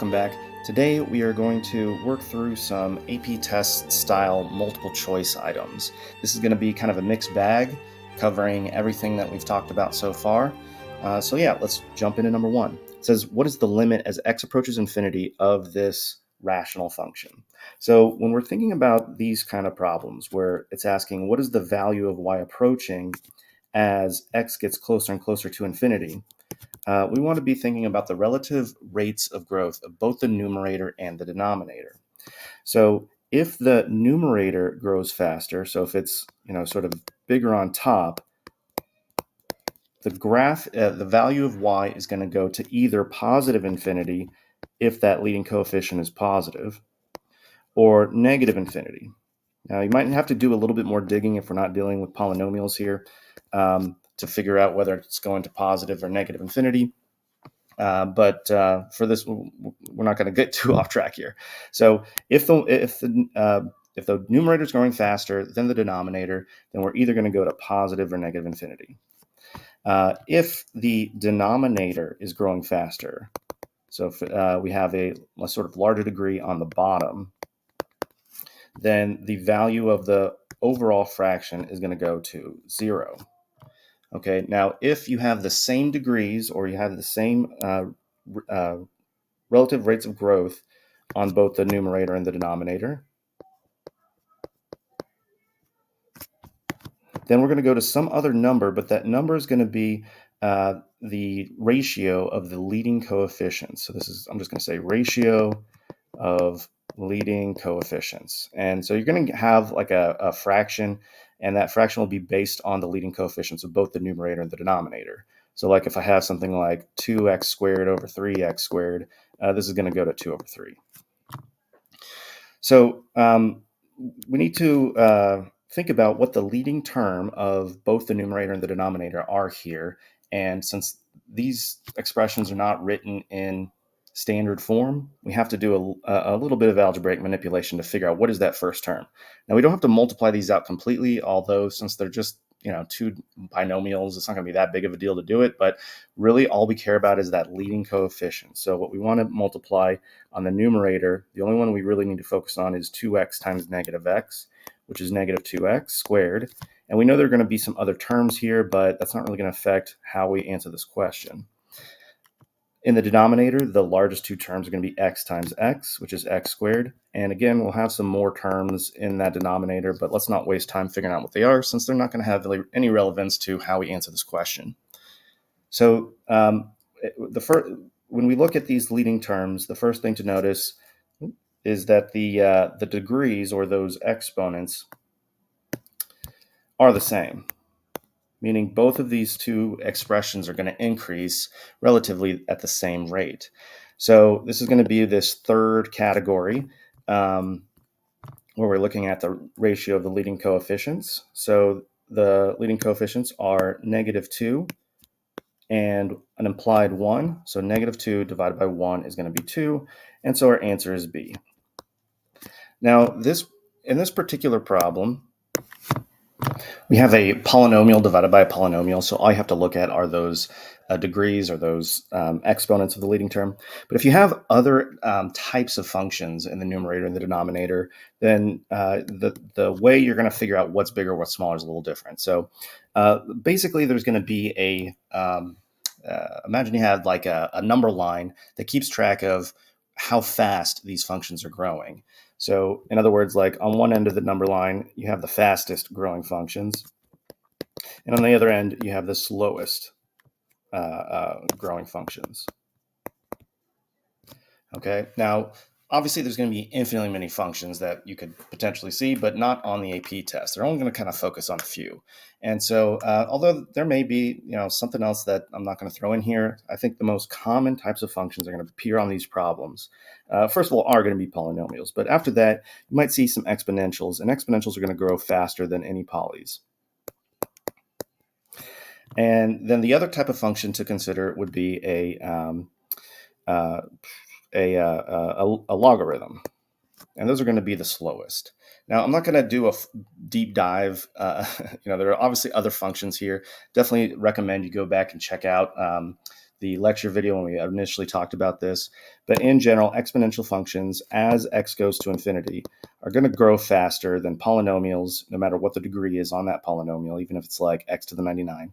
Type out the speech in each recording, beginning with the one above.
welcome back. Today we are going to work through some AP test style multiple choice items. This is going to be kind of a mixed bag covering everything that we've talked about so far. Let's jump into number one. It says, what is the limit as x approaches infinity of this rational function? So when we're thinking about these kind of problems where it's asking what is the value of y approaching as x gets closer and closer to infinity, we want to be thinking about the relative rates of growth of both the numerator and the denominator. So if the numerator grows faster, so if it's sort of bigger on top, the graph, the value of y is going to go to either positive infinity if that leading coefficient is positive, or negative infinity. Now you might have to do a little bit more digging if we're not dealing with polynomials here to figure out whether it's going to positive or negative infinity. But for this, we're not going to get too off track here. So if the numerator is growing faster than the denominator, then we're either going to go to positive or negative infinity. If the denominator is growing faster, so if we have a sort of larger degree on the bottom, then the value of the overall fraction is going to go to 0. Okay, now if you have the same degrees or you have the same relative rates of growth on both the numerator and the denominator, then we're going to go to some other number, but that number is going to be the ratio of the leading coefficients. So I'm just going to say ratio of leading coefficients. And so you're going to have like a fraction, and that fraction will be based on the leading coefficients of both the numerator and the denominator. So like if I have something like 2x squared over 3x squared, this is going to go to 2 over 3. So we need to think about what the leading term of both the numerator and the denominator are here. And since these expressions are not written in standard form, we have to do a little bit of algebraic manipulation to figure out what is that first term. Now, we don't have to multiply these out completely, although since they're just two binomials, it's not going to be that big of a deal to do it. But really, all we care about is that leading coefficient. So what we want to multiply on the numerator, the only one we really need to focus on is 2x times negative x, which is negative 2x squared. And we know there are going to be some other terms here, but that's not really going to affect how we answer this question. In the denominator, the largest two terms are going to be x times x, which is x squared. And again, we'll have some more terms in that denominator, but let's not waste time figuring out what they are, since they're not going to have any relevance to how we answer this question. So when we look at these leading terms, the first thing to notice is that the degrees, or those exponents, are the same, meaning both of these two expressions are going to increase relatively at the same rate. So this is going to be this third category where we're looking at the ratio of the leading coefficients. So the leading coefficients are negative 2 and an implied 1. So negative 2 divided by 1 is going to be 2. And so our answer is B. Now, in this particular problem, we have a polynomial divided by a polynomial, so all you have to look at are those degrees or those exponents of the leading term. But if you have other types of functions in the numerator and the denominator, then the way you're going to figure out what's bigger, what's smaller is a little different. So basically, there's going to be imagine you had like a number line that keeps track of how fast these functions are growing. So in other words, like on one end of the number line, you have the fastest growing functions. And on the other end, you have the slowest growing functions. Okay, now, obviously there's going to be infinitely many functions that you could potentially see, but not on the AP test. They're only going to kind of focus on a few. And so although there may be something else that I'm not going to throw in here, I think the most common types of functions are going to appear on these problems. First of all, are going to be polynomials. But after that, you might see some exponentials, and exponentials are going to grow faster than any polys. And then the other type of function to consider would be a logarithm, and those are going to be the slowest. Now, I'm not going to do a deep dive. There are obviously other functions here. Definitely recommend you go back and check out the lecture video when we initially talked about this. But in general, exponential functions, as x goes to infinity, are going to grow faster than polynomials, no matter what the degree is on that polynomial, even if it's like x to the 99.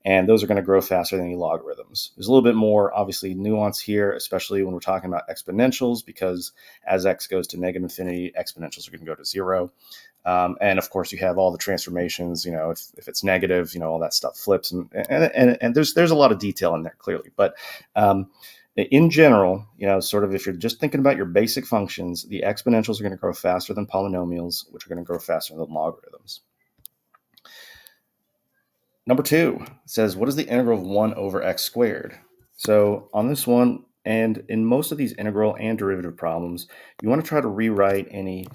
And those are going to grow faster than any logarithms. There's a little bit more, obviously, nuance here, especially when we're talking about exponentials, because as x goes to negative infinity, exponentials are going to go to 0. And of course, you have all the transformations. If it's negative, all that stuff flips, and there's a lot of detail in there clearly. But in general, sort of if you're just thinking about your basic functions, the exponentials are going to grow faster than polynomials, which are going to grow faster than logarithms. Number 2 says, what is the integral of 1 over x squared? So on this one, and in most of these integral and derivative problems, you want to try to rewrite any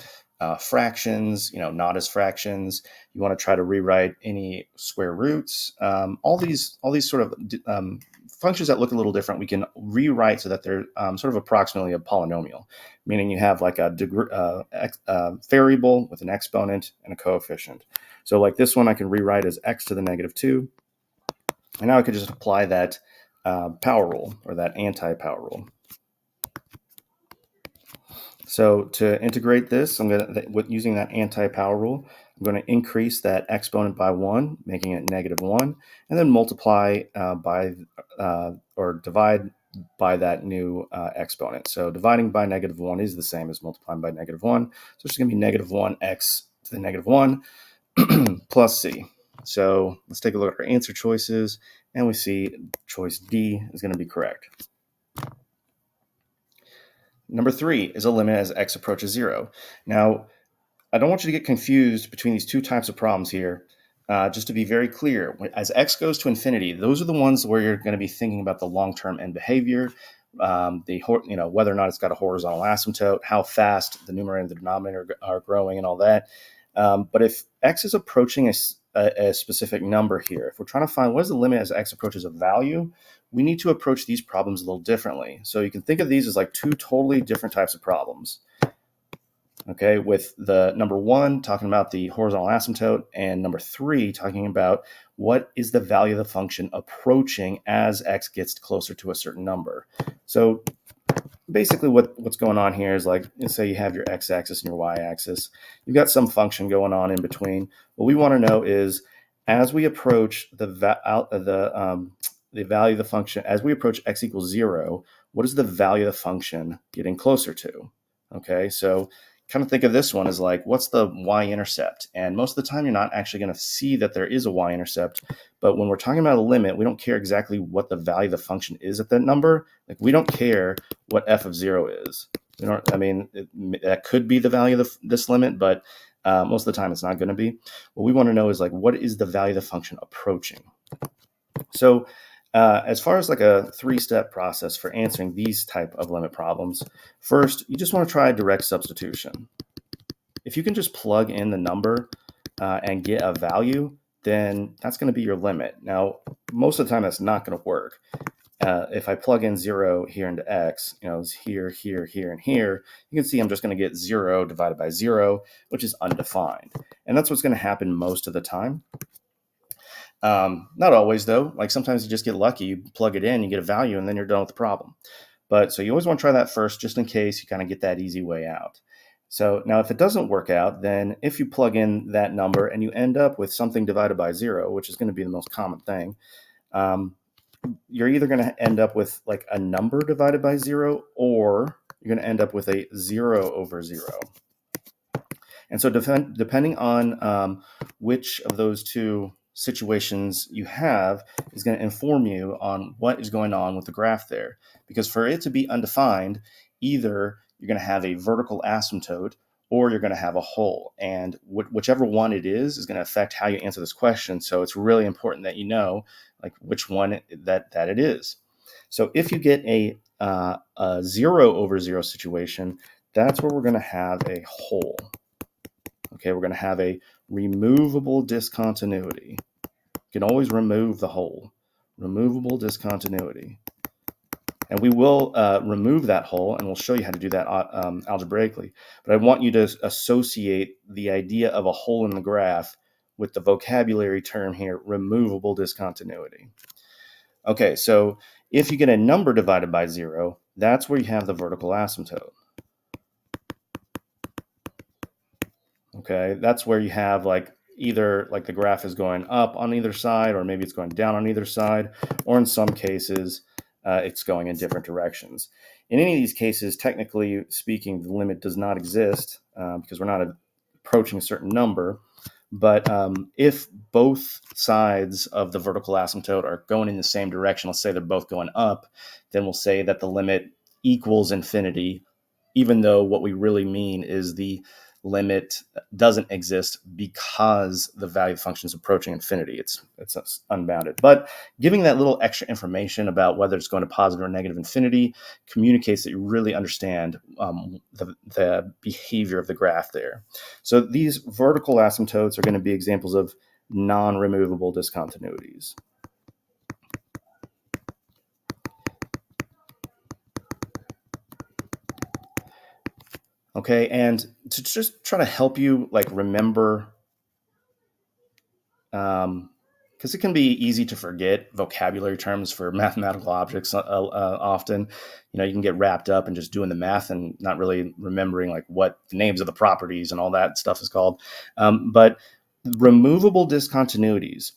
fractions, not as fractions. You want to try to rewrite any square roots. All these sort of functions that look a little different, we can rewrite so that they're sort of approximately a polynomial, meaning you have like a variable with an exponent and a coefficient. So like this one, I can rewrite as x to the negative 2. And now I could just apply that power rule, or that anti-power rule. So to integrate this, using that anti-power rule, I'm going to increase that exponent by 1, making it negative 1, and then multiply or divide by that new exponent. So dividing by negative 1 is the same as multiplying by negative 1. So it's going to be negative 1x to the negative 1 plus c. So let's take a look at our answer choices, and we see choice D is going to be correct. Number 3 is a limit as x approaches 0. Now, I don't want you to get confused between these two types of problems here. Just to be very clear, as x goes to infinity, those are the ones where you're going to be thinking about the long-term end behavior, whether or not it's got a horizontal asymptote, how fast the numerator and the denominator are growing, and all that. But if x is approaching a specific number here, if we're trying to find what is the limit as x approaches a value, we need to approach these problems a little differently. So you can think of these as like two totally different types of problems. Okay, with the number 1 talking about the horizontal asymptote, and number 3 talking about what is the value of the function approaching as x gets closer to a certain number. So basically what's going on here is, like, let's say you have your x-axis and your y-axis. You've got some function going on in between. What we want to know is, as we approach the value of the function, as we approach x equals 0, what is the value of the function getting closer to? Okay, so kind of think of this one as like, what's the y-intercept? And most of the time, you're not actually going to see that there is a y-intercept. But when we're talking about a limit, we don't care exactly what the value of the function is at that number. Like, we don't care what f of 0 is. That could be the value of this limit, but most of the time it's not going to be. What we want to know is, like, what is the value of the function approaching? So as far as like a 3-step process for answering these type of limit problems, first, you just want to try direct substitution. If you can just plug in the number and get a value, then that's going to be your limit. Now, most of the time, that's not going to work. If I plug in 0 here into x, it's here, here, here, and here, you can see I'm just going to get 0 divided by 0, which is undefined. And that's what's going to happen most of the time. Not always, though. Like, sometimes you just get lucky. You plug it in, you get a value, and then you're done with the problem. But so you always want to try that first, just in case you kind of get that easy way out. So now if it doesn't work out, then if you plug in that number and you end up with something divided by 0, which is going to be the most common thing, you're either going to end up with like a number divided by 0, or you're going to end up with a 0 over 0. And so depending on which of those two situations you have is going to inform you on what is going on with the graph there. Because for it to be undefined, either you're going to have a vertical asymptote or you're going to have a hole. And whichever one it is going to affect how you answer this question. So it's really important that you know, like, which one that it is. So if you get a 0 over 0 situation, that's where we're going to have a hole. Okay, we're going to have a removable discontinuity. You can always remove the hole. Removable discontinuity. And we will remove that hole, and we'll show you how to do that algebraically. But I want you to associate the idea of a hole in the graph with the vocabulary term here, removable discontinuity. Okay, so If you get a number divided by 0, that's where you have the vertical asymptote. Okay, that's where you have like either like the graph is going up on either side, or maybe it's going down on either side, or in some cases, it's going in different directions. In any of these cases, technically speaking, the limit does not exist because we're not approaching a certain number. But if both sides of the vertical asymptote are going in the same direction, let's say they're both going up, then we'll say that the limit equals infinity, even though what we really mean is the limit doesn't exist because the value of the function is approaching infinity. It's unbounded. But giving that little extra information about whether it's going to positive or negative infinity communicates that you really understand the behavior of the graph there. So these vertical asymptotes are going to be examples of non-removable discontinuities. Okay, and to just try to help you like remember, because it can be easy to forget vocabulary terms for mathematical objects often. You can get wrapped up in just doing the math and not really remembering like what the names of the properties and all that stuff is called. But removable discontinuities,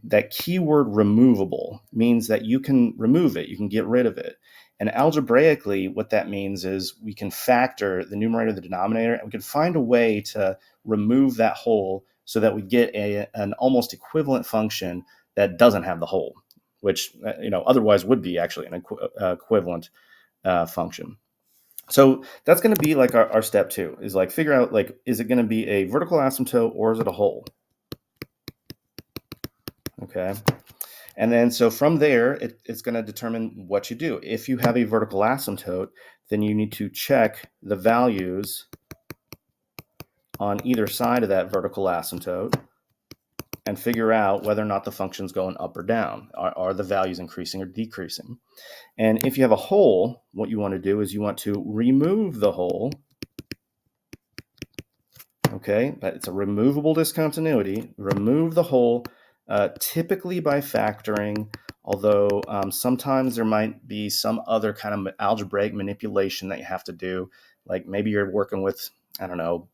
that keyword removable means that you can remove it, you can get rid of it. And algebraically, what that means is we can factor the numerator, the denominator, and we can find a way to remove that whole so that we get an almost equivalent function that doesn't have the whole, which otherwise would be actually an equivalent function. So that's going to be like our step 2 is like figure out like, is it going to be a vertical asymptote or is it a whole? Okay. And then so from there, it's going to determine what you do. If you have a vertical asymptote, then you need to check the values on either side of that vertical asymptote and figure out whether or not the function's going up or down. Are the values increasing or decreasing? And if you have a whole, what you want to do is you want to remove the whole. Okay, it's a removable discontinuity. Remove the whole, typically by factoring, although sometimes there might be some other kind of algebraic manipulation that you have to do. Like maybe you're working with, I don't know,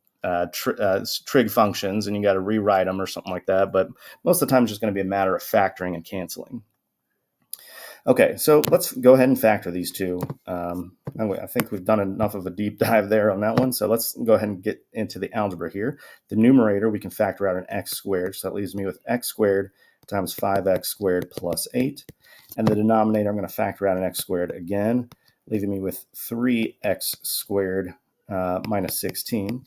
trig functions and you got to rewrite them or something like that. But most of the time it's just going to be a matter of factoring and canceling. Okay, so let's go ahead and factor these two. I think we've done enough of a deep dive there on that one. So let's go ahead and get into the algebra here. The numerator, we can factor out an x squared. So that leaves me with x squared times 5x squared plus 8. And the denominator, I'm going to factor out an x squared again, leaving me with 3x squared minus 16.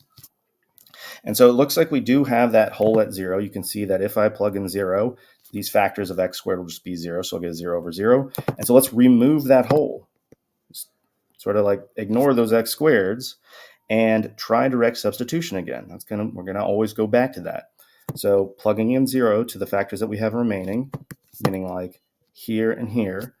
And so it looks like we do have that whole at 0. You can see that if I plug in 0, these factors of x squared will just be 0, so I'll get 0 over 0. And so let's remove that whole. Just sort of like ignore those x squareds and try direct substitution again. We're gonna always go back to that. So plugging in 0 to the factors that we have remaining, meaning like here and here,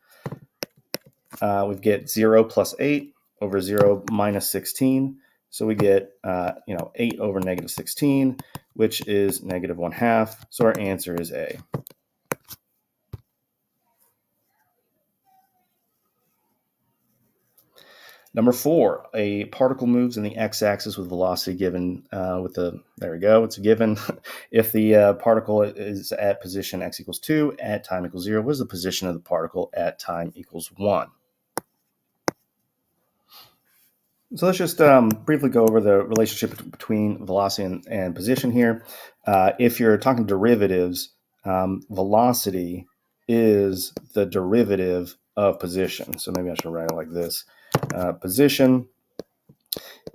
we get 0 plus 8 over 0 minus 16. So we get 8 over negative 16, which is negative 1/2. So our answer is A. Number 4, a particle moves in the x-axis with velocity given there we go, it's a given. If the particle is at position x equals 2 at time equals 0, what is the position of the particle at time equals 1? So let's just briefly go over the relationship between velocity and position here. If you're talking derivatives, velocity is the derivative of position. So maybe I should write it like this. Position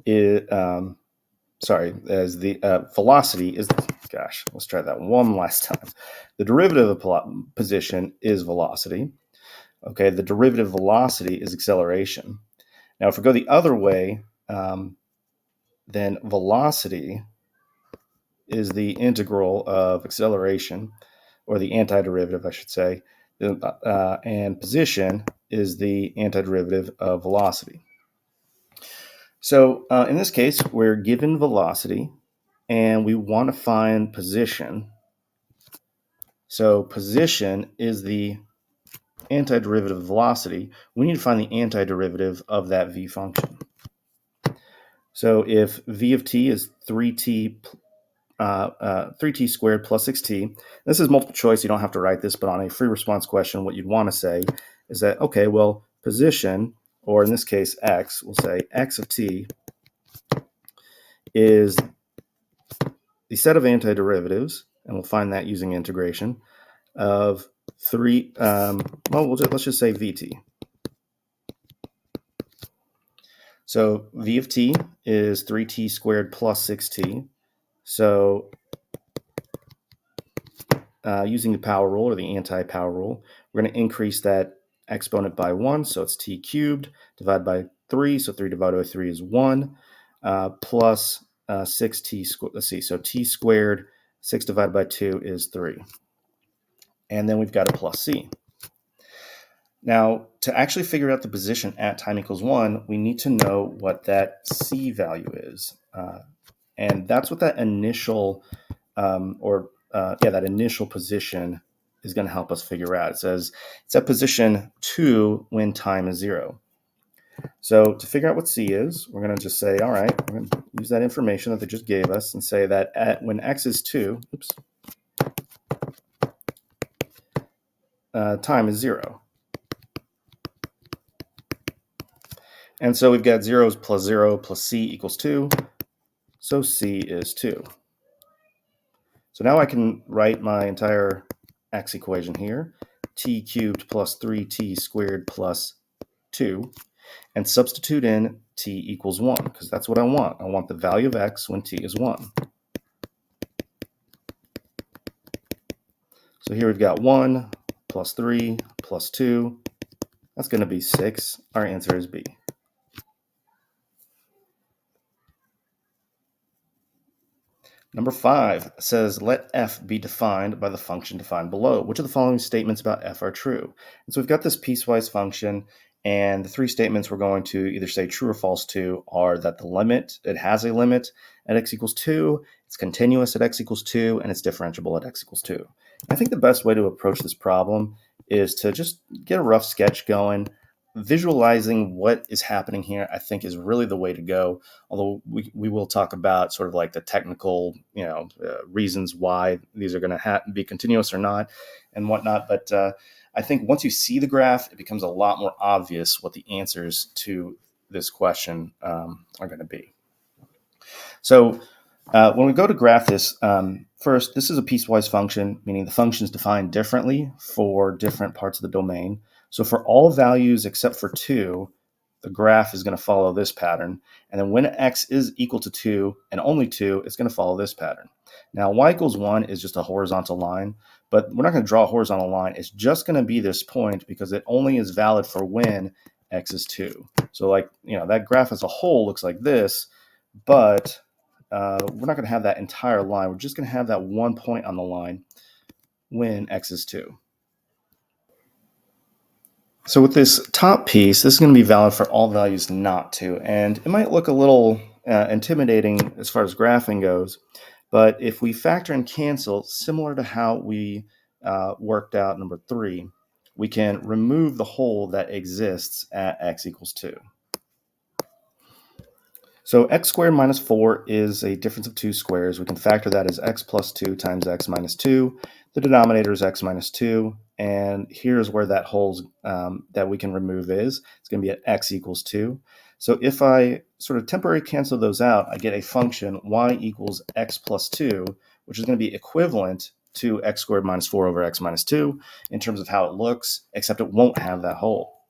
is, as the velocity is, gosh, let's try that one last time. The derivative of position is velocity. Okay, the derivative of velocity is acceleration. Now, if we go the other way, then velocity is the integral of acceleration, or the antiderivative, I should say, and position is the antiderivative of velocity. So in this case, we're given velocity, and we want to find position. So position is the antiderivative of velocity, we need to find the antiderivative of that v function. So if v of t is 3t 3t squared plus 6t. This is multiple choice. You don't have to write this, but on a free response question, what you'd want to say is that, okay, well, position, or in this case, x, we'll say x of t is the set of antiderivatives, and we'll find that using integration, of let's just say vt. So v of t is 3t squared plus 6t. So using the power rule or the anti-power rule, we're going to increase that exponent by 1, so it's t cubed, divided by 3, so 3 divided by 3 is 1, plus 6t squared, let's see, so t squared, 6 divided by 2 is 3. And then we've got a plus c. Now, to actually figure out the position at time equals 1, we need to know what that c value is. And that's what that initial, that initial position is going to help us figure out. It says it's at position 2 when time is 0. So to figure out what c is, we're going to just say, all right, we're going to use that information that they just gave us and say that when x is 2, time is 0. And so we've got 0 plus 0 plus c equals 2. So c is 2. So now I can write my entire x equation here, t cubed plus 3t squared plus 2, and substitute in t equals 1, because that's what I want. I want the value of x when t is 1. So here we've got 1 plus 3 plus 2. That's going to be 6. Our answer is B. Number 5 says, let f be defined by the function defined below. Which of the following statements about f are true? And so we've got this piecewise function, and the three statements we're going to either say true or false to are that the limit, it has a limit at x equals 2, it's continuous at x equals 2, and it's differentiable at x equals 2. I think the best way to approach this problem is to just get a rough sketch going. Visualizing what is happening here, I think, is really the way to go. Although we will talk about sort of like the technical, reasons why these are going to be continuous or not and whatnot. But I think once you see the graph, it becomes a lot more obvious what the answers to this question are going to be. So when we go to graph this, first, this is a piecewise function, meaning the function is defined differently for different parts of the domain. So for all values except for 2, the graph is going to follow this pattern. And then when x is equal to 2 and only 2, it's going to follow this pattern. Now, y equals 1 is just a horizontal line, but we're not going to draw a horizontal line. It's just going to be this point because it only is valid for when x is 2. So that graph as a whole looks like this, but we're not going to have that entire line. We're just going to have that one point on the line when x is 2. So with this top piece, this is going to be valid for all values not 2. And it might look a little intimidating as far as graphing goes, but if we factor and cancel, similar to how we worked out number 3, we can remove the hole that exists at x equals 2. So x squared minus 4 is a difference of 2 squares. We can factor that as x plus 2 times x minus 2. The denominator is x minus 2. And here's where that hole that we can remove is. It's going to be at x equals 2. So if I sort of temporarily cancel those out, I get a function y equals x plus 2, which is going to be equivalent to x squared minus 4 over x minus 2 in terms of how it looks, except it won't have that hole.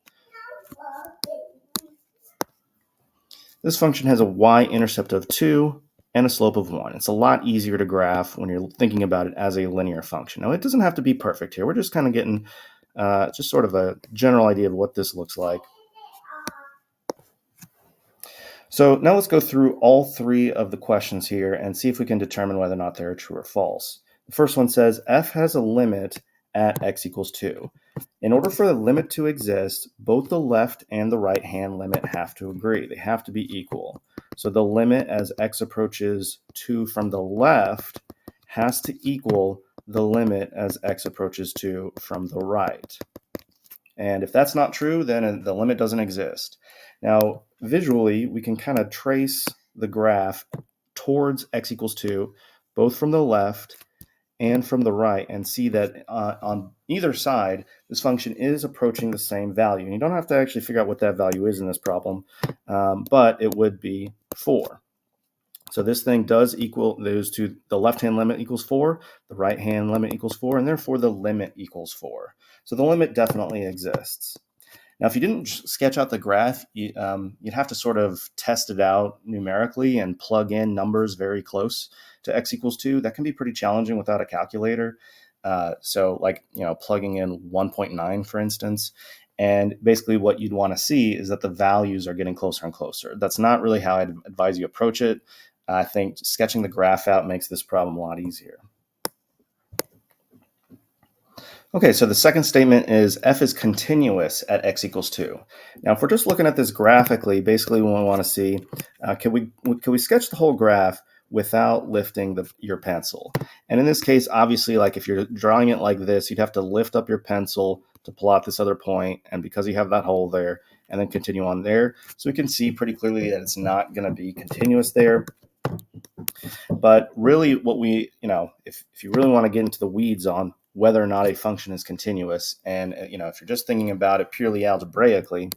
This function has a y-intercept of 2 and a slope of 1. It's a lot easier to graph when you're thinking about it as a linear function. Now, it doesn't have to be perfect here. We're just kind of getting just sort of a general idea of what this looks like. So now let's go through all 3 of the questions here and see if we can determine whether or not they're true or false. The first one says f has a limit at x equals 2. In order for the limit to exist, both the left and the right hand limit have to agree. They have to be equal. So the limit as x approaches 2 from the left has to equal the limit as x approaches 2 from the right. And if that's not true, then the limit doesn't exist. Now, visually, we can kind of trace the graph towards x equals 2, both from the left and from the right, and see that on either side, this function is approaching the same value. And you don't have to actually figure out what that value is in this problem, but it would be 4. So this thing does equal those two. The left-hand limit equals 4, the right-hand limit equals 4, and therefore the limit equals 4. So the limit definitely exists. Now, if you didn't sketch out the graph, you'd have to sort of test it out numerically and plug in numbers very close to x equals 2. That can be pretty challenging without a calculator. So like, plugging in 1.9, for instance. And basically what you'd want to see is that the values are getting closer and closer. That's not really how I'd advise you approach it. I think sketching the graph out makes this problem a lot easier. Okay, so the second statement is f is continuous at x equals 2. Now, if we're just looking at this graphically, basically we want to see, can we sketch the whole graph without lifting your pencil? And in this case, obviously, like if you're drawing it like this, you'd have to lift up your pencil to plot this other point, and because you have that hole there, and then continue on there. So we can see pretty clearly that it's not going to be continuous there. But really what we, if you really want to get into the weeds on whether or not a function is continuous, and if you're just thinking about it purely algebraically,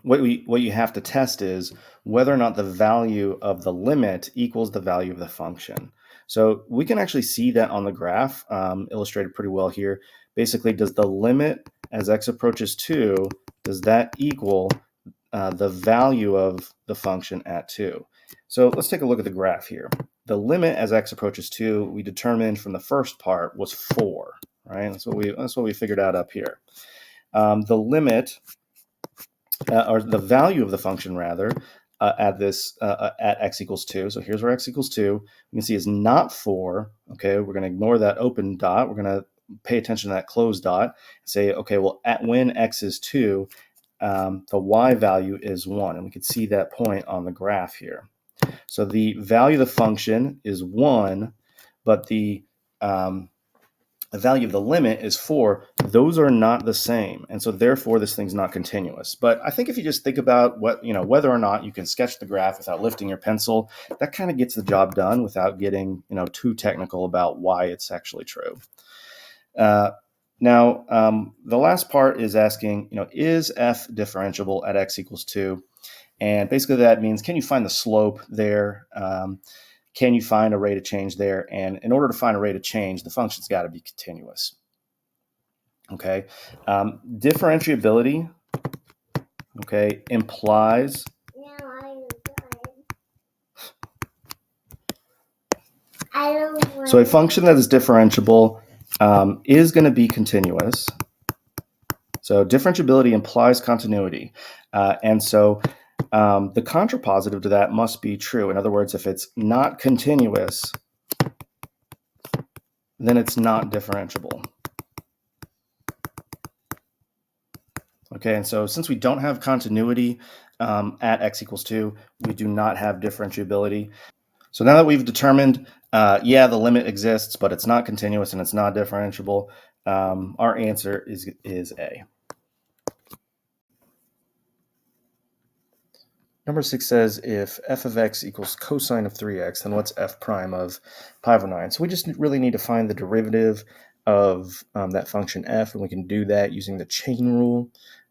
what you have to test is whether or not the value of the limit equals the value of the function. So we can actually see that on the graph, illustrated pretty well here. Basically, does the limit as x approaches 2, does that equal the value of the function at 2? So let's take a look at the graph here. The limit as x approaches 2, we determined from the first part was 4, right? That's what we figured out up here. The limit, or the value of the function rather, at x equals 2. So here's where x equals 2. You can see is not 4. Okay, we're going to ignore that open dot. We're going to pay attention to that closed dot and say, okay, well, when x is 2, the y value is 1. And we can see that point on the graph here. So the value of the function is 1, but the value of the limit is 4. Those are not the same, and so therefore this thing's not continuous. But I think if you just think about whether or not you can sketch the graph without lifting your pencil, that kind of gets the job done without getting too technical about why it's actually true. Now, the last part is asking, is f differentiable at x equals 2? And basically that means, can you find the slope there? Can you find a rate of change there? And in order to find a rate of change, the function's got to be continuous. Okay. Differentiability, okay, implies so a function that is differentiable is going to be continuous. So differentiability implies continuity. And so the contrapositive to that must be true. In other words, if it's not continuous, then it's not differentiable. Okay, and so since we don't have continuity at x equals 2, we do not have differentiability. So now that we've determined, the limit exists, but it's not continuous and it's not differentiable, our answer is A. Number 6 says if f of x equals cosine of 3x, then what's f prime of pi over 9? So we just really need to find the derivative of that function f, and we can do that using the chain rule.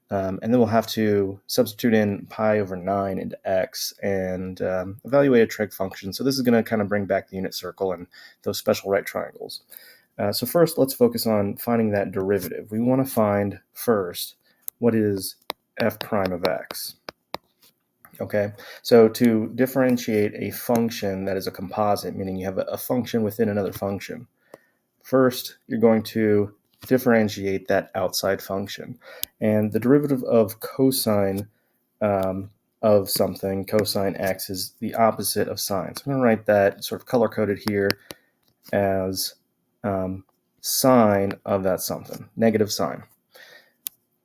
And then we'll have to substitute in pi over 9 into x and evaluate a trig function. So this is going to kind of bring back the unit circle and those special right triangles. So first, let's focus on finding that derivative. We want to find first what is f prime of x. Okay, so to differentiate a function that is a composite, meaning you have a function within another function, first you're going to differentiate that outside function. And the derivative of cosine of something, cosine x, is the opposite of sine. So I'm going to write that sort of color-coded here as sine of that something, negative sine.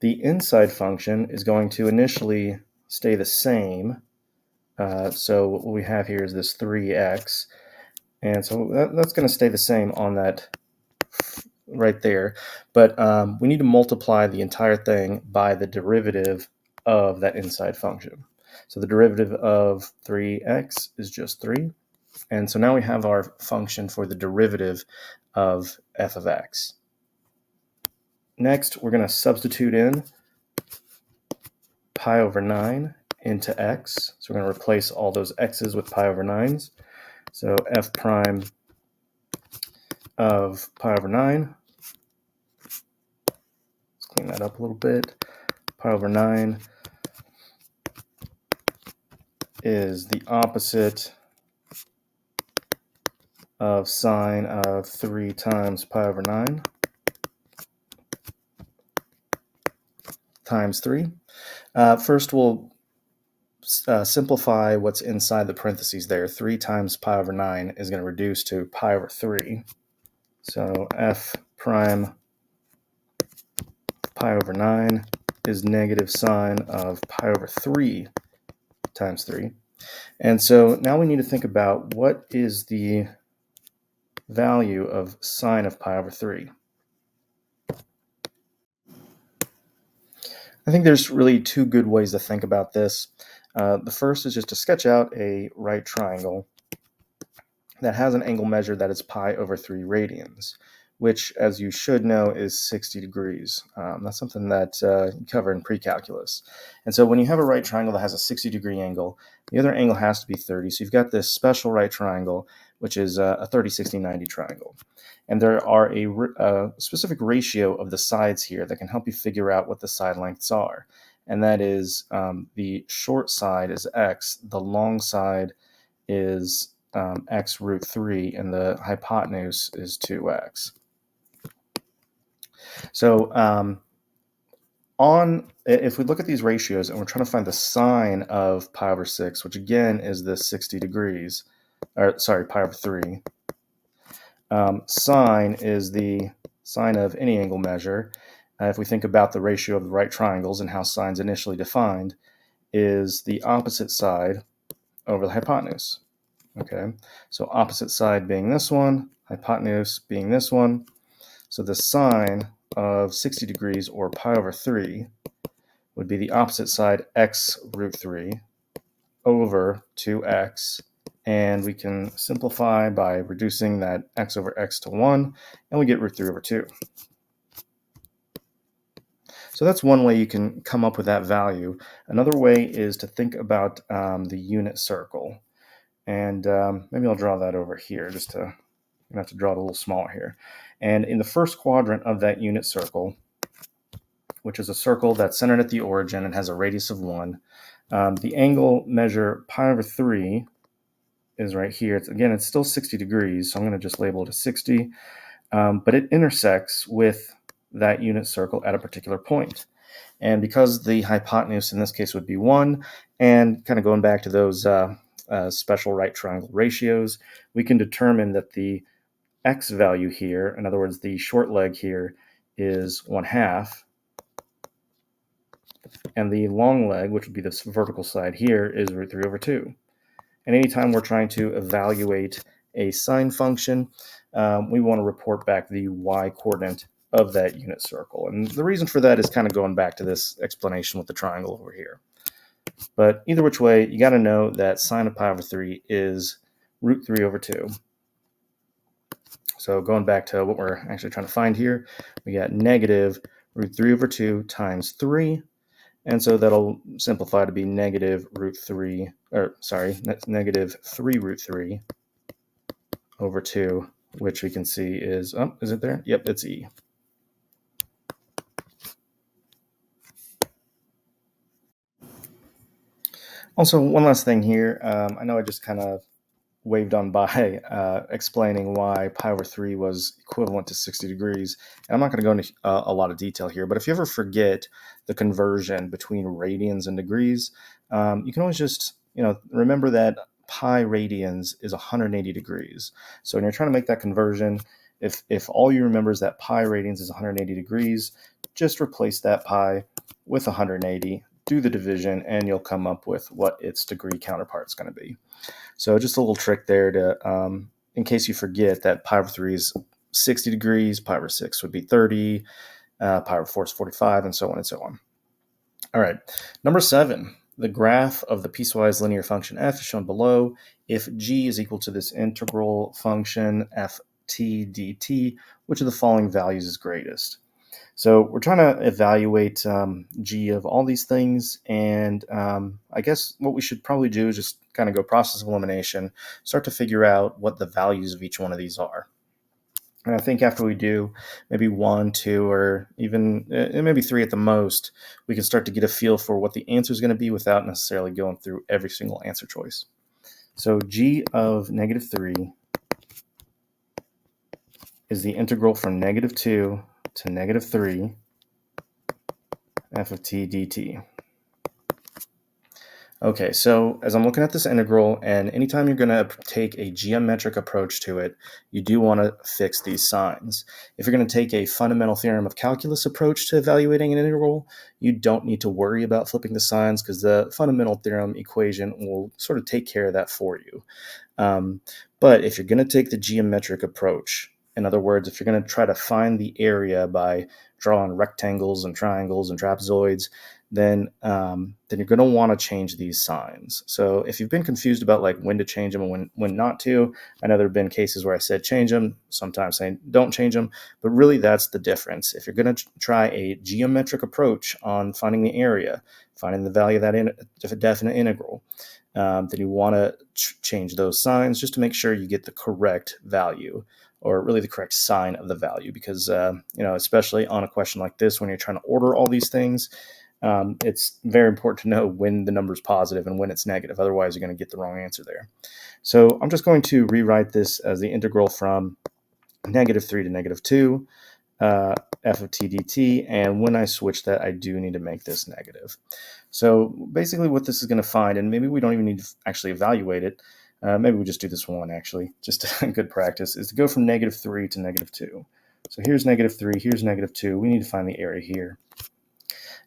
The inside function is going to initially stay the same. So what we have here is this 3x. And so that's going to stay the same on that right there. But we need to multiply the entire thing by the derivative of that inside function. So the derivative of 3x is just 3. And so now we have our function for the derivative of f of x. Next, we're going to substitute in pi over 9 into x. So we're going to replace all those x's with pi over 9s. So f prime of pi over 9. Let's clean that up a little bit. Pi over 9 is the opposite of sine of 3 times pi over 9 times 3. First, we'll simplify what's inside the parentheses there. 3 times pi over 9 is going to reduce to pi over 3. So f prime pi over 9 is negative sine of pi over 3 times 3. And so now we need to think about what is the value of sine of pi over 3. I think there's really two good ways to think about this. The first is just to sketch out a right triangle that has an angle measure that is pi over 3 radians, which, as you should know, is 60 degrees. That's something that you cover in pre-calculus. And so when you have a right triangle that has a 60-degree angle, the other angle has to be 30. So you've got this special right triangle, which is a 30, 60, 90 triangle. And there are a specific ratio of the sides here that can help you figure out what the side lengths are. And that is the short side is x, the long side is x root 3, and the hypotenuse is 2x. So if we look at these ratios and we're trying to find the sine of pi over 6, which again is the 60 degrees, or sorry, pi over 3, sine is the sine of any angle measure. If we think about the ratio of the right triangles and how sine's initially defined, is the opposite side over the hypotenuse. Okay, so opposite side being this one, hypotenuse being this one. So the sine of 60 degrees, or pi over 3, would be the opposite side, x root 3, over 2x. And we can simplify by reducing that x over x to 1, and we get root 3 over 2. So that's one way you can come up with that value. Another way is to think about the unit circle. And maybe I'll draw that over here, just to, I'm going to have to draw it a little smaller here. And in the first quadrant of that unit circle, which is a circle that's centered at the origin and has a radius of 1, the angle measure pi over 3 is right here. It's still 60 degrees, so I'm going to just label it as 60. But it intersects with that unit circle at a particular point. And because the hypotenuse in this case would be 1, and kind of going back to those special right triangle ratios, we can determine that the x value here, in other words, the short leg here, is 1/2, and the long leg, which would be this vertical side here, is root 3 over 2. And anytime we're trying to evaluate a sine function, we want to report back the y coordinate of that unit circle. And the reason for that is kind of going back to this explanation with the triangle over here. But either which way, you got to know that sine of pi over 3 is root 3 over 2. So going back to what we're actually trying to find here, we got negative root 3 over 2 times 3. And so that'll simplify to be negative root 3, or sorry, that's negative 3 root 3 over 2, which we can see is, is it there? Yep, it's E. Also, one last thing here. I know I just kind of waved on by explaining why pi over 3 was equivalent to 60 degrees. And I'm not going to go into a lot of detail here, but if you ever forget the conversion between radians and degrees, you can always just remember that pi radians is 180 degrees. So when you're trying to make that conversion, if all you remember is that pi radians is 180 degrees, just replace that pi with 180, do the division, and you'll come up with what its degree counterpart is going to be. So just a little trick there to, in case you forget that pi over 3 is 60 degrees, pi over 6 would be 30, pi over 4 is 45, and so on and so on. All right, number 7. The graph of the piecewise linear function f is shown below. If g is equal to this integral function ft dt, which of the following values is greatest? So we're trying to evaluate g of all these things, and I guess what we should probably do is just kind of go process of elimination, start to figure out what the values of each one of these are. And I think after we do maybe 1, 2, or even maybe 3 at the most, we can start to get a feel for what the answer is going to be without necessarily going through every single answer choice. So g of -3 is the integral from -2 to -3 f of t dt. Okay, so as I'm looking at this integral, and anytime you're going to take a geometric approach to it, you do want to fix these signs. If you're going to take a fundamental theorem of calculus approach to evaluating an integral, you don't need to worry about flipping the signs because the fundamental theorem equation will sort of take care of that for you. But if you're going to take the geometric approach, in other words, if you're going to try to find the area by drawing rectangles and triangles and trapezoids, then you're going to want to change these signs. So if you've been confused about like when to change them and when not to, I know there have been cases where I said change them, sometimes saying don't change them, but really that's the difference. If you're going to try a geometric approach on finding the area, finding the value of that definite integral, then you want to change those signs just to make sure you get the correct value, or really the correct sign of the value, because especially on a question like this, when you're trying to order all these things, it's very important to know when the number is positive and when it's negative. Otherwise, you're going to get the wrong answer there. So I'm just going to rewrite this as the integral from -3 to -2 f of t dt, and when I switch that, I do need to make this negative. So basically what this is going to find, and maybe we don't even need to actually evaluate it, maybe we just do this one actually, just a good practice, is to go from -3 to -2. So here's -3, here's -2, we need to find the area here.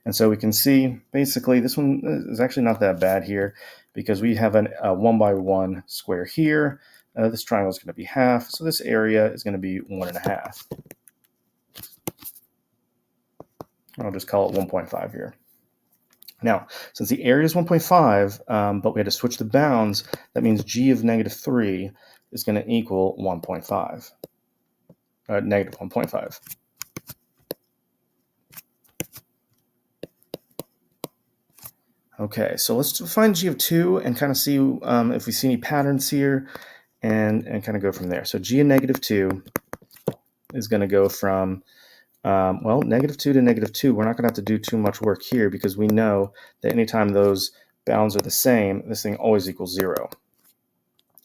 And so we can see, basically, this one is actually not that bad here because we have a 1 by 1 square here. This triangle is going to be half, so this area is going to be 1.5. I'll just call it 1.5 here. Now, since the area is 1.5, but we had to switch the bounds, that means g of -3 is going to equal 1.5, negative 1.5. Okay, so let's find g of 2 and kind of see if we see any patterns here and kind of go from there. So g of -2 is going to go from, -2 to -2. We're not going to have to do too much work here because we know that anytime those bounds are the same, this thing always equals 0.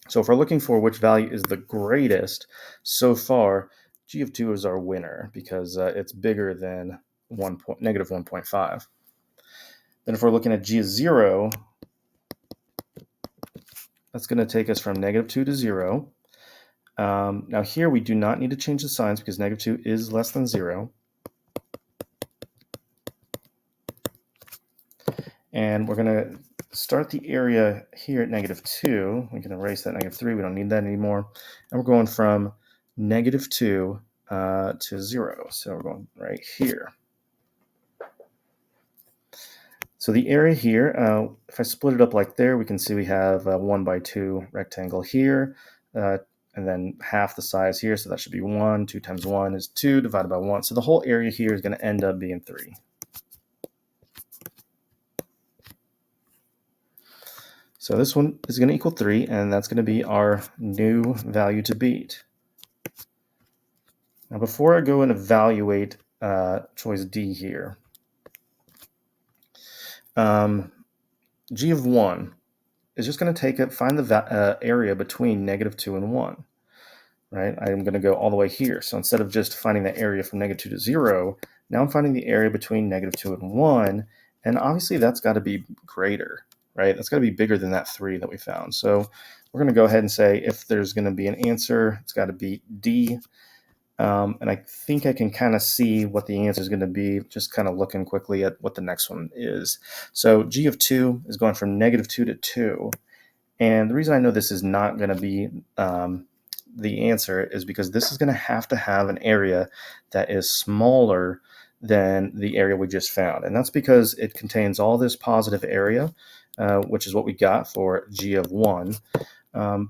So if we're looking for which value is the greatest, so far, g of 2 is our winner because it's bigger than negative 1.5. Then if we're looking at g of 0, that's going to take us from -2 to 0. Now here we do not need to change the signs because -2 is less than 0. And we're going to start the area here at -2. We can erase that -3. We don't need that anymore. And we're going from -2 to 0. So we're going right here. So the area here, if I split it up like there, we can see we have a 1 by 2 rectangle here, and then half the size here, so that should be 1. 2 times 1 is 2 divided by 1. So the whole area here is going to end up being 3. So this one is going to equal 3, and that's going to be our new value to beat. Now before I go and evaluate choice D here, g of 1 is just going to find the area between -2 and 1. Right? I'm going to go all the way here. So instead of just finding the area from -2 to 0, now I'm finding the area between -2 and 1, and obviously that's got to be greater, right? That's got to be bigger than that 3 that we found. So we're going to go ahead and say if there's going to be an answer, it's got to be D. And I think I can kind of see what the answer is going to be, just kind of looking quickly at what the next one is. So g of 2 is going from -2 to 2. And the reason I know this is not going to be the answer is because this is going to have an area that is smaller than the area we just found. And that's because it contains all this positive area, which is what we got for g of 1,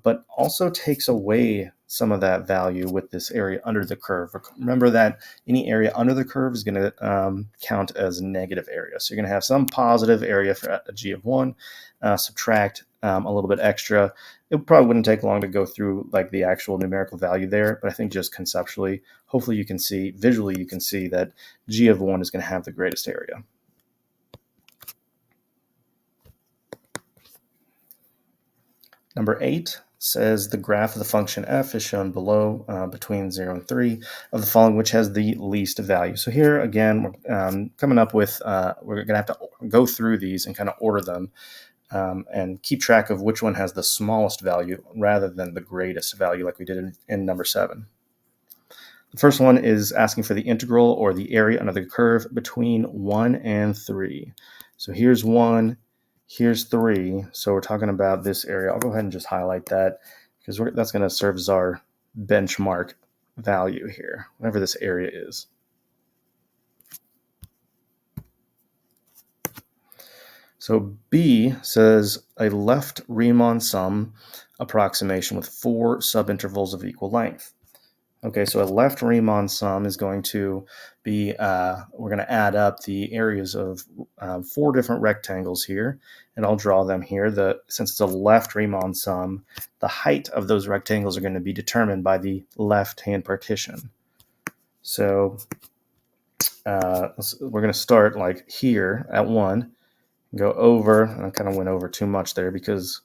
but also takes away some of that value with this area under the curve. Remember that any area under the curve is going to count as negative area. So you're going to have some positive area for a g of 1, subtract a little bit extra. It probably wouldn't take long to go through like the actual numerical value there, but I think just conceptually, hopefully you can see, visually you can see that g of 1 is going to have the greatest area. Number 8 says the graph of the function f is shown below between 0 and 3 of the following, which has the least value. So here again, we're coming up with, we're going to have to go through these and kind of order them and keep track of which one has the smallest value rather than the greatest value like we did in number 7. The first one is asking for the integral or the area under the curve between 1 and 3. So here's 1. Here's 3, so we're talking about this area. I'll go ahead and just highlight that because that's going to serve as our benchmark value here, whatever this area is. So B says a left Riemann sum approximation with 4 subintervals of equal length. Okay, so a left Riemann sum is going to be, we're going to add up the areas of 4 different rectangles here, and I'll draw them here. Since it's a left Riemann sum, the height of those rectangles are going to be determined by the left-hand partition. So we're going to start like here at 1, go over, and I kind of went over too much there because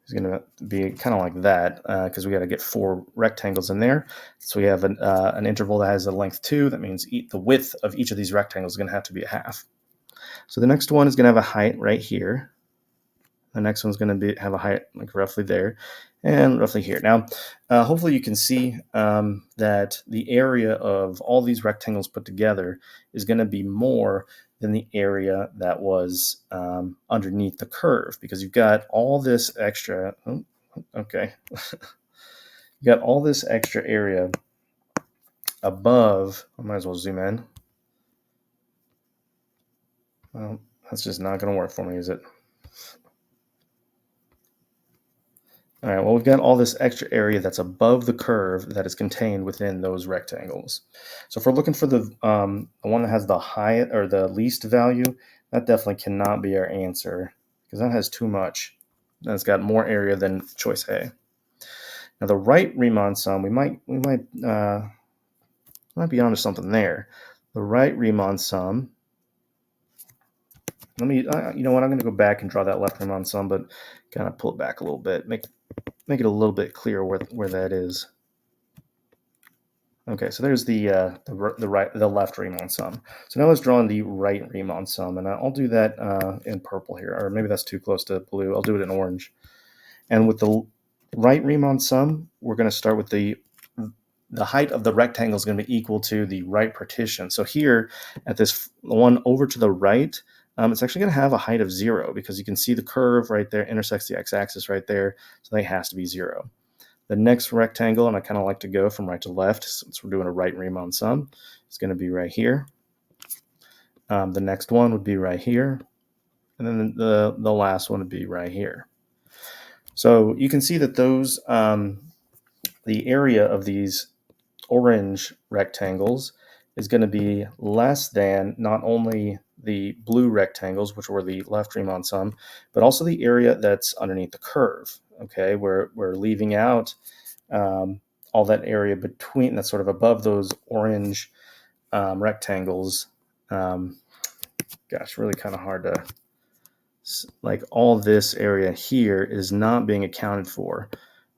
is going to be kind of like that because we got to get 4 rectangles in there. So we have an interval that has a length 2. That means the width of each of these rectangles is going to have to be a half. So the next one is going to have a height right here. The next one's going to have a height like roughly there and roughly here. Now, hopefully you can see that the area of all these rectangles put together is going to be more than the area that was underneath the curve because you've got all this extra, you got all this extra area above. I might as well zoom in. Well, that's just not going to work for me, is it? All right, well, we've got all this extra area that's above the curve that is contained within those rectangles. So if we're looking for the one that has the highest or the least value, that definitely cannot be our answer because that has too much. That's got more area than choice A. Now the right Riemann sum, we might be onto something there. The right Riemann sum. Let me, you know what? I'm going to go back and draw that left Riemann sum, but kind of pull it back a little bit, make it a little bit clearer where that is. Okay, so there's the left Riemann sum. So now let's draw in the right Riemann sum, and I'll do that in purple here, or maybe that's too close to blue. I'll do it in orange. And with the right Riemann sum, we're going to start with the height of the rectangle is going to be equal to the right partition. So here at this one over to the right, it's actually going to have a height of 0 because you can see the curve right there intersects the x-axis right there, so that has to be 0. The next rectangle, and I kind of like to go from right to left since we're doing a right Riemann sum, is going to be right here. The next one would be right here, and then the last one would be right here. So you can see that those the area of these orange rectangles is going to be less than not only the blue rectangles, which were the left Riemann sum, but also the area that's underneath the curve. Okay, we're leaving out all that area between, that's sort of above those orange rectangles. Gosh, really kind of hard to, like all this area here is not being accounted for.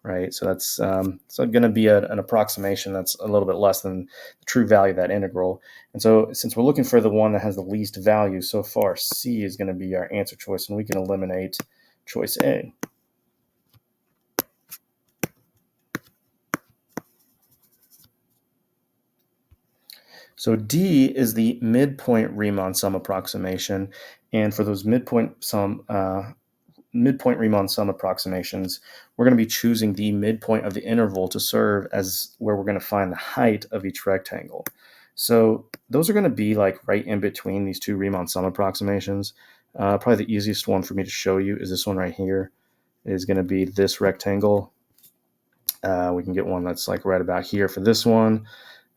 Right, so that's so going to be an approximation that's a little bit less than the true value of that integral. And so since we're looking for the one that has the least value so far, C is going to be our answer choice, and we can eliminate choice A. So D is the midpoint Riemann sum approximation, and for those midpoint sum midpoint Riemann sum approximations, we're going to be choosing the midpoint of the interval to serve as where we're going to find the height of each rectangle. So those are going to be like right in between these two Riemann sum approximations. Probably the easiest one for me to show you is this one right here. It is going to be this rectangle. We can get one that's like right about here for this one.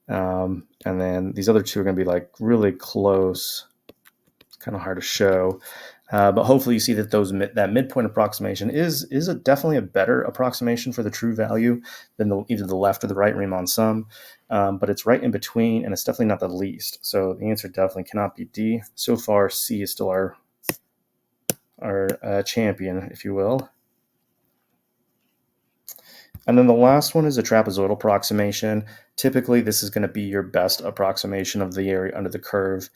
And then these other two are going to be like really close. It's kind of hard to show. But hopefully you see that that midpoint approximation is definitely a better approximation for the true value than either the left or the right Riemann sum. But it's right in between, and it's definitely not the least. So the answer definitely cannot be D. So far, C is still our champion, if you will. And then the last one is a trapezoidal approximation. Typically, this is going to be your best approximation of the area under the curve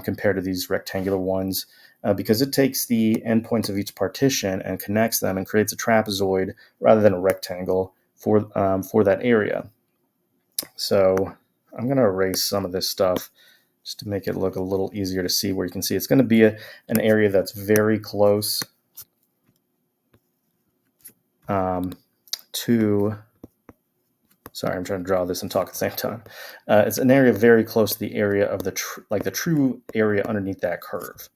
compared to these rectangular ones because it takes the endpoints of each partition and connects them and creates a trapezoid rather than a rectangle for that area. So I'm going to erase some of this stuff just to make it look a little easier to see, where you can see it's going to be an area that's very close to, sorry, I'm trying to draw this and talk at the same time. It's an area very close to the area of the true area underneath that curve,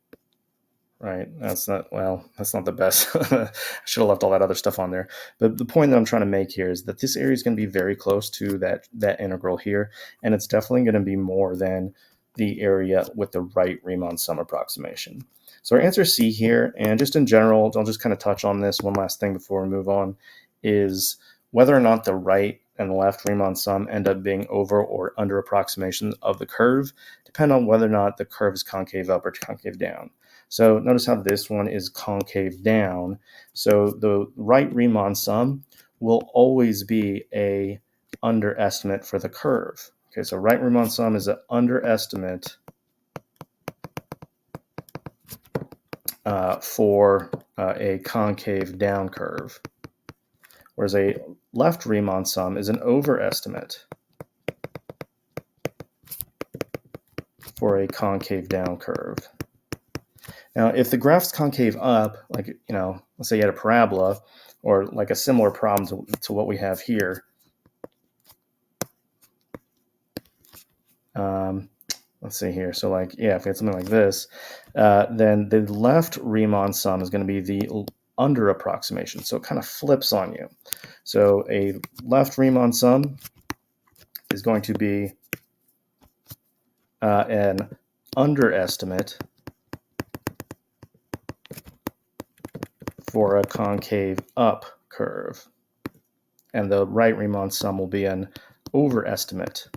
right? That's not the best. I should have left all that other stuff on there. But the point that I'm trying to make here is that this area is going to be very close to that integral here, and it's definitely going to be more than the area with the right Riemann sum approximation. So our answer is C here, and just in general, I'll just kind of touch on this one last thing before we move on, is whether or not the right and left Riemann sum end up being over or under approximations of the curve depend on whether or not the curve is concave up or concave down. So notice how this one is concave down. So the right Riemann sum will always be a underestimate for the curve. Okay, so right Riemann sum is an underestimate for a concave down curve, whereas a left Riemann sum is an overestimate for a concave down curve. Now, if the graph's concave up, like, let's say you had a parabola, or like a similar problem to what we have here, let's see here. So like, yeah, if we had something like this, then the left Riemann sum is going to be the under approximation. So it kind of flips on you. So a left Riemann sum is going to be an underestimate for a concave up curve. And the right Riemann sum will be an overestimate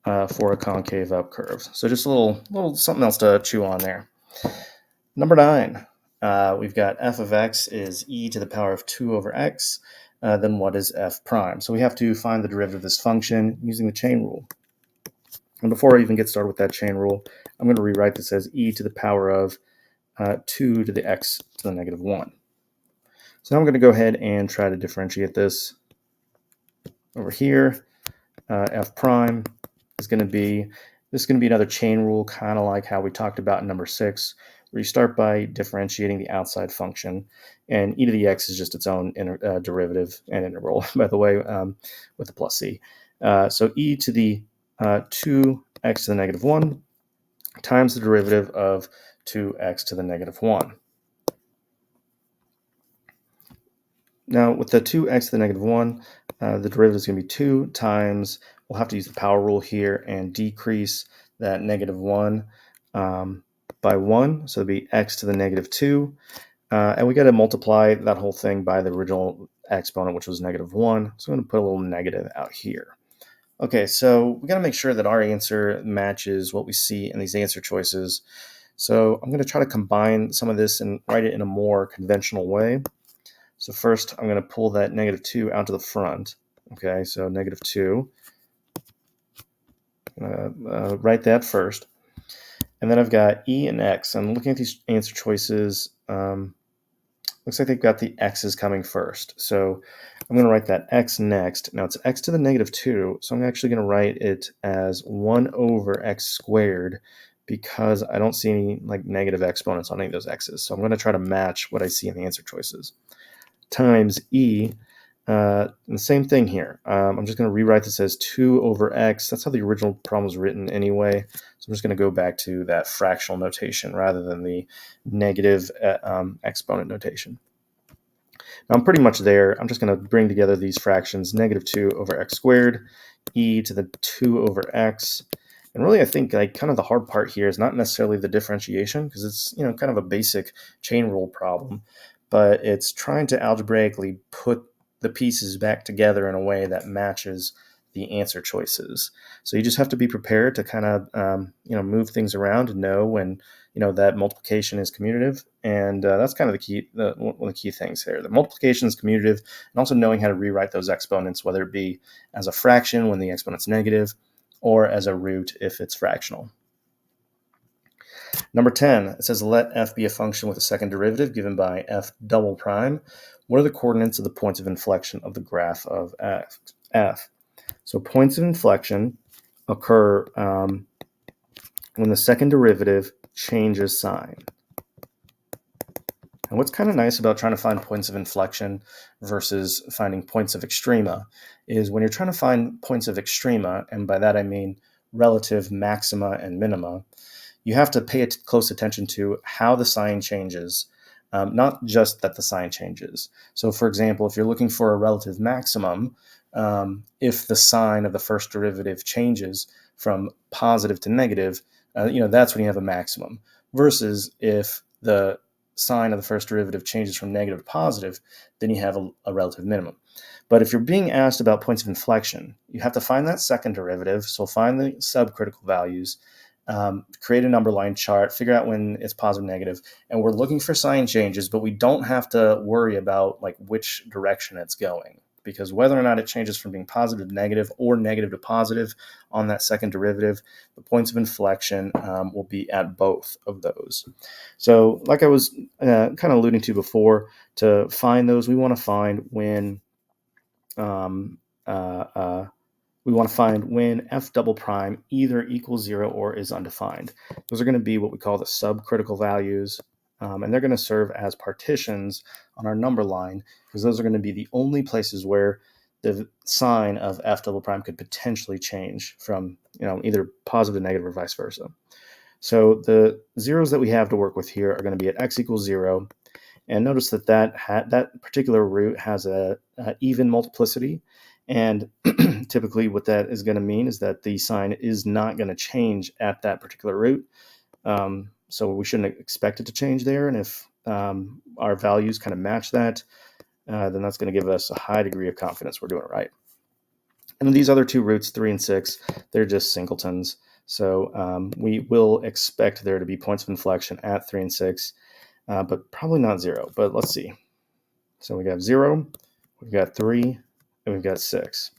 for a concave up curve. So just a little something else to chew on there. Number 9, we've got f of x is e to the power of 2 over x. Then what is f prime? So we have to find the derivative of this function using the chain rule. And before I even get started with that chain rule, I'm going to rewrite this as e to the power of 2 to the x to the negative 1. So now I'm going to go ahead and try to differentiate this over here. F prime is going to be, another chain rule, kind of like how we talked about in number 6, where you start by differentiating the outside function, and e to the x is just its own derivative and integral, by the way, with the plus c. So e to the 2x to the negative 1 times the derivative of 2x to the negative 1. Now, with the 2x to the negative 1, the derivative is going to be 2 times, we'll have to use the power rule here and decrease that negative 1 by 1. So it'll be x to the negative 2. And we got to multiply that whole thing by the original exponent, which was negative 1. So I'm going to put a little negative out here. Okay, so we got to make sure that our answer matches what we see in these answer choices. So I'm going to try to combine some of this and write it in a more conventional way. So first, I'm going to pull that negative 2 out to the front. Okay, so negative 2. Write that first. And then I've got e and x. I'm looking at these answer choices. Looks like they've got the x's coming first. So I'm going to write that x next. Now it's x to the negative 2, so I'm actually going to write it as 1 over x squared because I don't see any like negative exponents on any of those x's. So I'm going to try to match what I see in the answer choices. Times e, and the same thing here. I'm just going to rewrite this as 2 over x. That's how the original problem was written anyway. So I'm just going to go back to that fractional notation rather than the negative exponent notation. Now I'm pretty much there. I'm just going to bring together these fractions, negative 2 over x squared, e to the 2 over x. And really, I think like kind of the hard part here is not necessarily the differentiation, because it's kind of a basic chain rule problem, but it's trying to algebraically put the pieces back together in a way that matches the answer choices. So you just have to be prepared to kind of move things around and know when that multiplication is commutative, and that's kind of one of the key things here. The multiplication is commutative, and also knowing how to rewrite those exponents, whether it be as a fraction when the exponent's negative, or as a root if it's fractional. Number 10, it says let f be a function with a second derivative given by f double prime. What are the coordinates of the points of inflection of the graph of f? So points of inflection occur when the second derivative changes sign. And what's kind of nice about trying to find points of inflection versus finding points of extrema is when you're trying to find points of extrema, and by that I mean relative maxima and minima, you have to pay close attention to how the sign changes, not just that the sign changes. So for example, if you're looking for a relative maximum, if the sign of the first derivative changes from positive to negative, that's when you have a maximum, versus if the sign of the first derivative changes from negative to positive, then you have a relative minimum. But if you're being asked about points of inflection, you have to find that second derivative, so find the subcritical values, create a number line chart, figure out when it's positive, negative, and we're looking for sign changes, but we don't have to worry about like which direction it's going, because whether or not it changes from being positive to negative or negative to positive on that second derivative, the points of inflection will be at both of those. So like I was kind of alluding to before, to find those, we want to find when f double prime either equals 0 or is undefined. Those are going to be what we call the subcritical values, and they're going to serve as partitions on our number line, because those are going to be the only places where the sign of f double prime could potentially change from either positive to negative or vice versa. So the zeros that we have to work with here are going to be at x equals 0, and notice that particular root has a even multiplicity. And typically what that is going to mean is that the sign is not going to change at that particular root. So we shouldn't expect it to change there. And if our values kind of match that, then that's going to give us a high degree of confidence we're doing it right. And then these other two roots, 3 and 6, they're just singletons. So we will expect there to be points of inflection at 3 and 6, but probably not 0. But let's see. So we got 0, we've got 3, and we've got 6.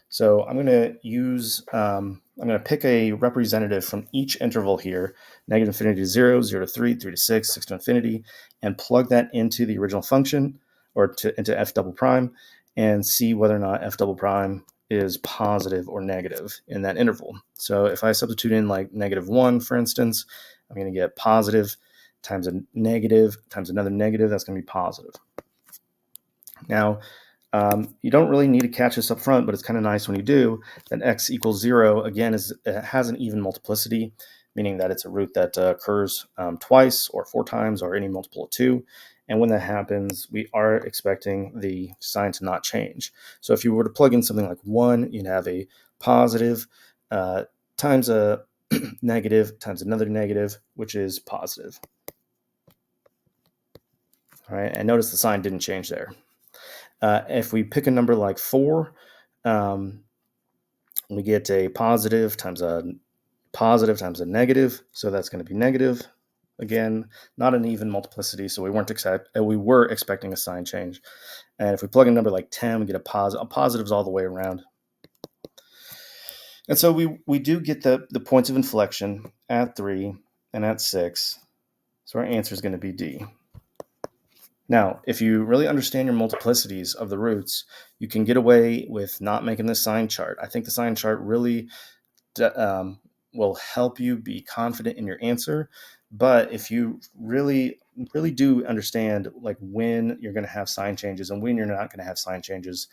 So I'm going to pick a representative from each interval here, negative infinity to 0, 0 to 3, 3 to 6, 6 to infinity, and plug that into the original function, or into f double prime, and see whether or not f double prime is positive or negative in that interval. So if I substitute in like -1, for instance, I'm going to get positive times a negative times another negative. That's going to be positive. Now, you don't really need to catch this up front, but it's kind of nice when you do. That x equals 0, again, has an even multiplicity, meaning that it's a root that occurs twice or 4 times or any multiple of 2. And when that happens, we are expecting the sign to not change. So if you were to plug in something like 1, you'd have a positive times a negative times another negative, which is positive. All right, and notice the sign didn't change there. If we pick a number like 4, we get a positive times a negative, so that's going to be negative. Again, not an even multiplicity, so we were expecting a sign change. And if we plug in a number like 10, we get positives all the way around. And so we do get the points of inflection at 3 and at 6. So our answer is going to be D. Now, if you really understand your multiplicities of the roots, you can get away with not making this sign chart. I think the sign chart really will help you be confident in your answer. But if you really do understand like when you're going to have sign changes and when you're not going to have sign changes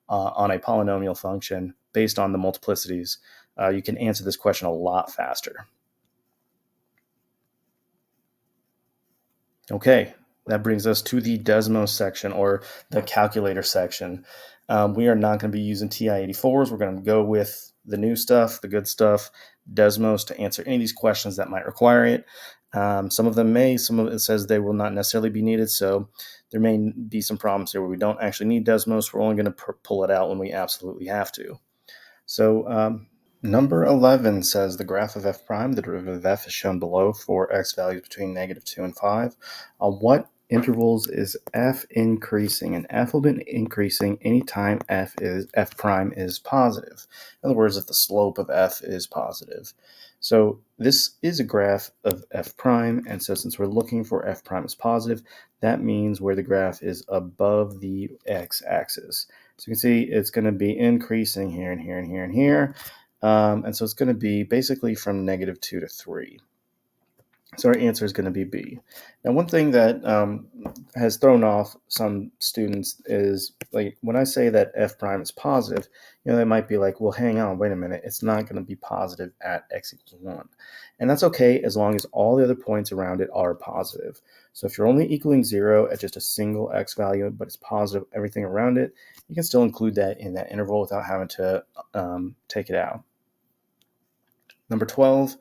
on a polynomial function based on the multiplicities, you can answer this question a lot faster. Okay, that brings us to the Desmos section, or the calculator section. We are not going to be using TI-84s. We're going to go with the new stuff, the good stuff, Desmos, to answer any of these questions that might require it. Some of them may, some of it says they will not necessarily be needed, so there may be some problems here where we don't actually need Desmos. We're only going to pull it out when we absolutely have to. So number 11 says the graph of f prime, the derivative of f is shown below for x values between -2 and 5. On what intervals is f increasing? And f will be increasing anytime f prime is positive. In other words, if the slope of f is positive. So this is a graph of f prime, and so since we're looking for f prime is positive, that means where the graph is above the x-axis. So you can see it's going to be increasing here and here and here and here. And so it's going to be basically from -2 to 3. So our answer is going to be B. Now, one thing that has thrown off some students is, like, when I say that f prime is positive, they might be like, well, hang on, wait a minute. It's not going to be positive at x equals 1. And that's okay as long as all the other points around it are positive. So if you're only equaling 0 at just a single x value, but it's positive everything around it, you can still include that in that interval without having to take it out. Number 12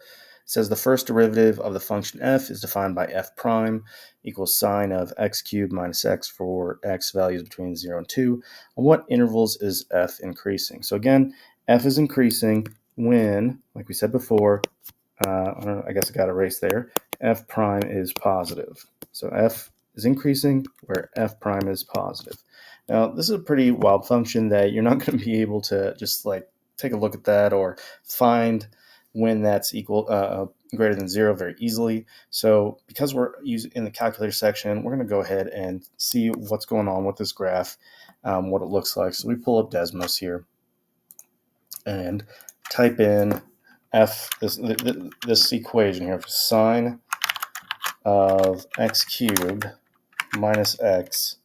says the first derivative of the function f is defined by f prime equals sine of x cubed minus x for x values between 0 and 2. On what intervals is f increasing? So again, f is increasing when, like we said before, I guess I got erased there, f prime is positive. So f is increasing where f prime is positive. Now, this is a pretty wild function that you're not going to be able to just like take a look at that or find when that's equal greater than 0 very easily. So because we're using in the calculator section, we're going to go ahead and see what's going on with this graph, what it looks like. So we pull up Desmos here and type in f, this equation here, sine of x cubed minus x,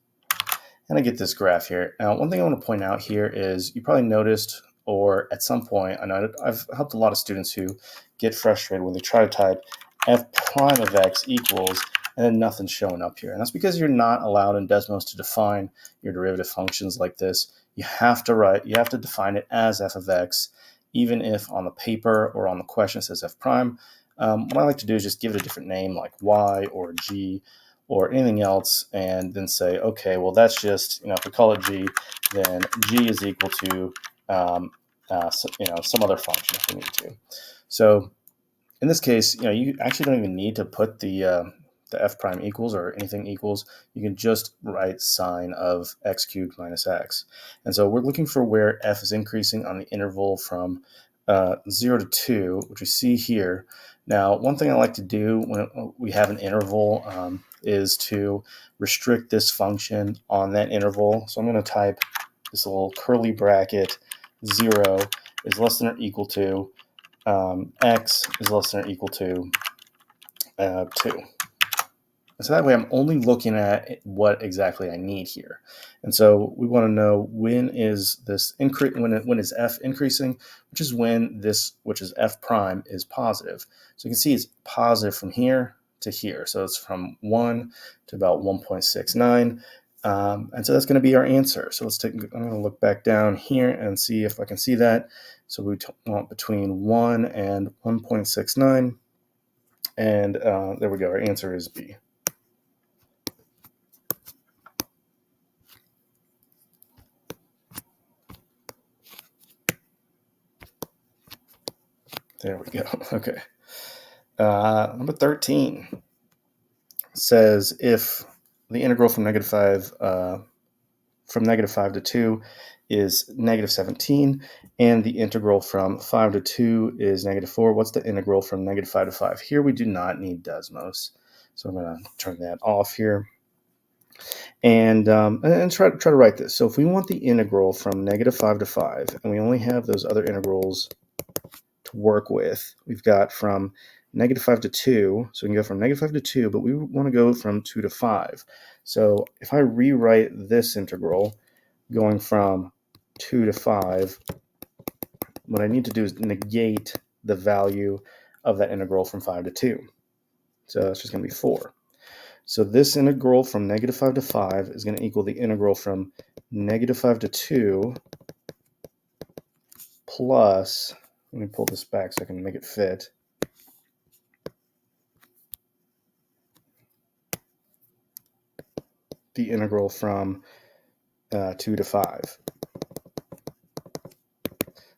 and I get this graph here. Now, one thing I want to point out here is you probably noticed, or at some point, I know I've helped a lot of students who get frustrated when they try to type f prime of x equals, and then nothing's showing up here. And that's because you're not allowed in Desmos to define your derivative functions like this. You have to define it as f of x, even if on the paper or on the question it says f prime. What I like to do is just give it a different name like y or g or anything else, and then say, okay, well, that's just, if we call it g, then g is equal to some other function if we need to. So in this case, you actually don't even need to put the f prime equals or anything equals. You can just write sine of x cubed minus x. And so we're looking for where f is increasing on the interval from 0 to 2, which we see here. Now, one thing I like to do when we have an interval is to restrict this function on that interval. So I'm going to type this little curly bracket, 0 is less than or equal to x is less than or equal to 2. So that way I'm only looking at what exactly I need here. And so we want to know when is this when is f increasing, which is when this, which is f prime, is positive. So you can see it's positive from here to here. So it's from 1 to about 1.69. And so that's going to be our answer. So I'm going to look back down here and see if I can see that. So we want between 1 and 1.69. And there we go. Our answer is B. There we go. Okay. Number 13 says if the integral from -5 to 2 is -17, and the integral from 5 to 2 is -4, what's the integral from -5 to 5? Here we do not need Desmos, so I'm going to turn that off here. And try to write this. So if we want the integral from -5 to 5, and we only have those other integrals to work with. We've got from -5 to 2, so we can go from -5 to 2, but we want to go from 2 to 5. So if I rewrite this integral going from 2 to 5, what I need to do is negate the value of that integral from 5 to 2. So it's just going to be 4. So this integral from -5 to 5 is going to equal the integral from -5 to 2 plus, let me pull this back so I can make it fit, the integral from 2 to 5.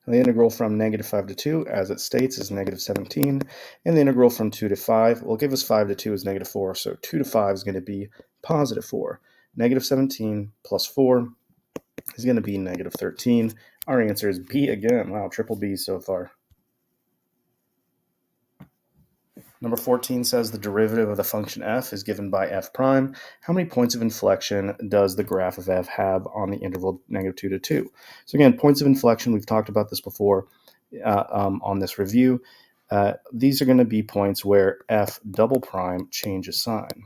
And the integral from -5 to 2, as it states, is -17. And the integral from 2 to 5, well, give us 5 to 2 is -4, so 2 to 5 is going to be +4. -17 plus 4 is going to be -13. Our answer is B again. Wow, triple B so far. Number 14 says the derivative of the function f is given by f prime. How many points of inflection does the graph of f have on the interval -2 to 2? So again, points of inflection, we've talked about this before on this review. These are going to be points where f double prime changes sign.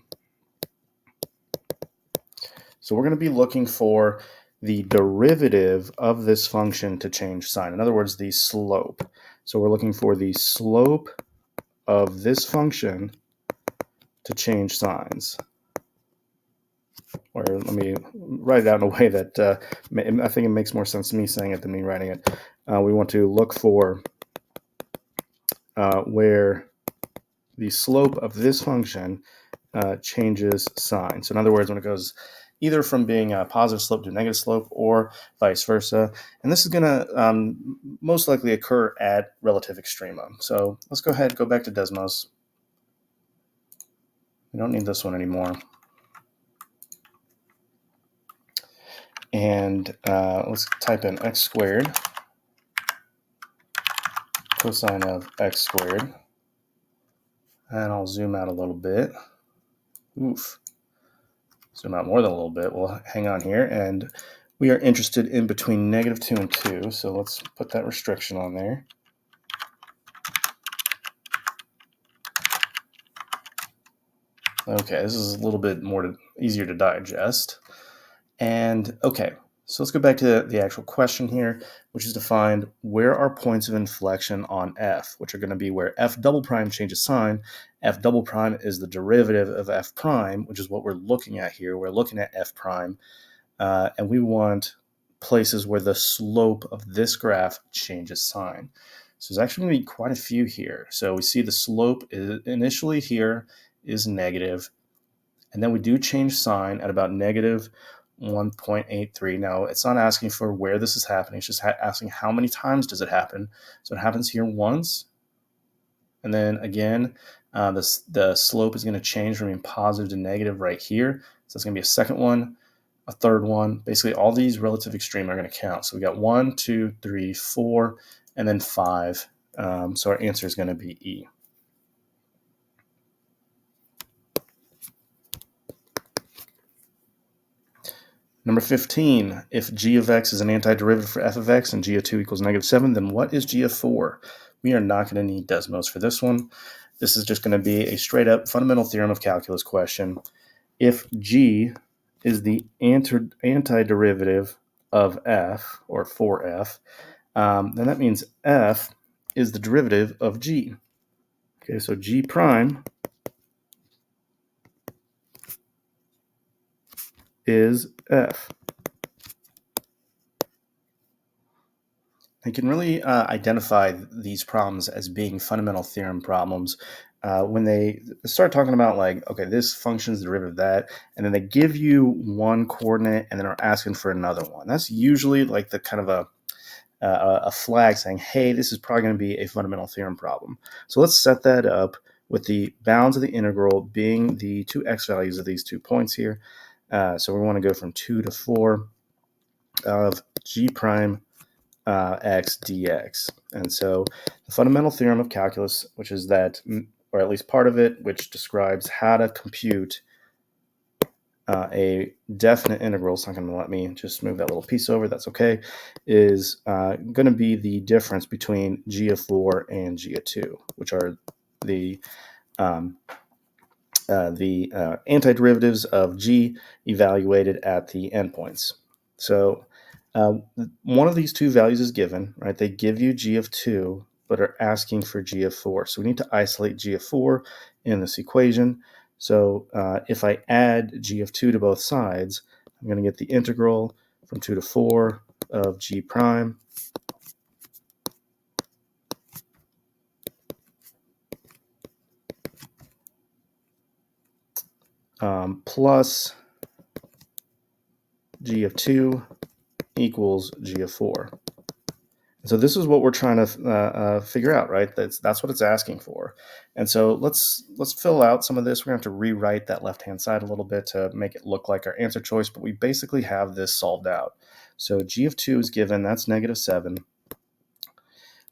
So we're going to be looking for the derivative of this function to change sign. In other words, the slope. So we're looking for the slope of this function to change signs. Or let me write it out in a way that I think it makes more sense to me saying it than me writing it. We want to look for where the slope of this function changes sign. So in other words, when it goes either from being a positive slope to a negative slope or vice versa. And this is going to most likely occur at relative extrema. So let's go ahead and go back to Desmos. We don't need this one anymore. And let's type in x squared, cosine of x squared. And I'll zoom out a little bit. Oof. Zoom out more than a little bit. We'll hang on here. And we are interested in between -2 and 2. So let's put that restriction on there. Okay, this is a little bit easier to digest. And okay, so let's go back to the actual question here, which is to find where are points of inflection on f, which are going to be where f double prime changes sign. F double prime is the derivative of f prime, which is what we're looking at here. We're looking at f prime, and we want places where the slope of this graph changes sign. So there's actually going to be quite a few here. So we see the slope initially here is negative, and then we do change sign at about -1.83. Now, it's not asking for where this is happening. It's just asking how many times does it happen. So it happens here once, and then again, the slope is going to change from being positive to negative right here. So it's going to be a second one, a third one. Basically, all these relative extreme are going to count. So we got 1, 2, 3, 4, and then 5. So our answer is going to be E. Number 15, if g of x is an antiderivative for f of x and g of 2 equals -7, then what is g of 4? We are not going to need Desmos for this one. This is just going to be a straight-up fundamental theorem of calculus question. If g is the antiderivative of f, or for f, then that means f is the derivative of g. Okay, so g prime is f. You can really identify these problems as being fundamental theorem problems when they start talking about, like, okay, this function is the derivative of that, and then they give you one coordinate and then are asking for another one. That's usually like the kind of a flag saying, hey, this is probably going to be a fundamental theorem problem. So let's set that up with the bounds of the integral being the two x values of these 2 points here. So we want to go from 2 to 4 of g prime x dx. And so the fundamental theorem of calculus, which is that, or at least part of it, which describes how to compute a definite integral, it's not going to let me just move that little piece over, that's okay, is going to be the difference between g of 4 and g of 2, which are the antiderivatives of g evaluated at the endpoints. So one of these two values is given, right? They give you g of 2, but are asking for g of 4. So we need to isolate g of 4 in this equation. So if I add g of 2 to both sides, I'm going to get the integral from 2 to 4 of g prime plus g of 2 equals g of 4. So this is what we're trying to figure out, right? That's what it's asking for. And so let's fill out some of this. We're going to have to rewrite that left-hand side a little bit to make it look like our answer choice, but we basically have this solved out. So g of 2 is given, that's -7.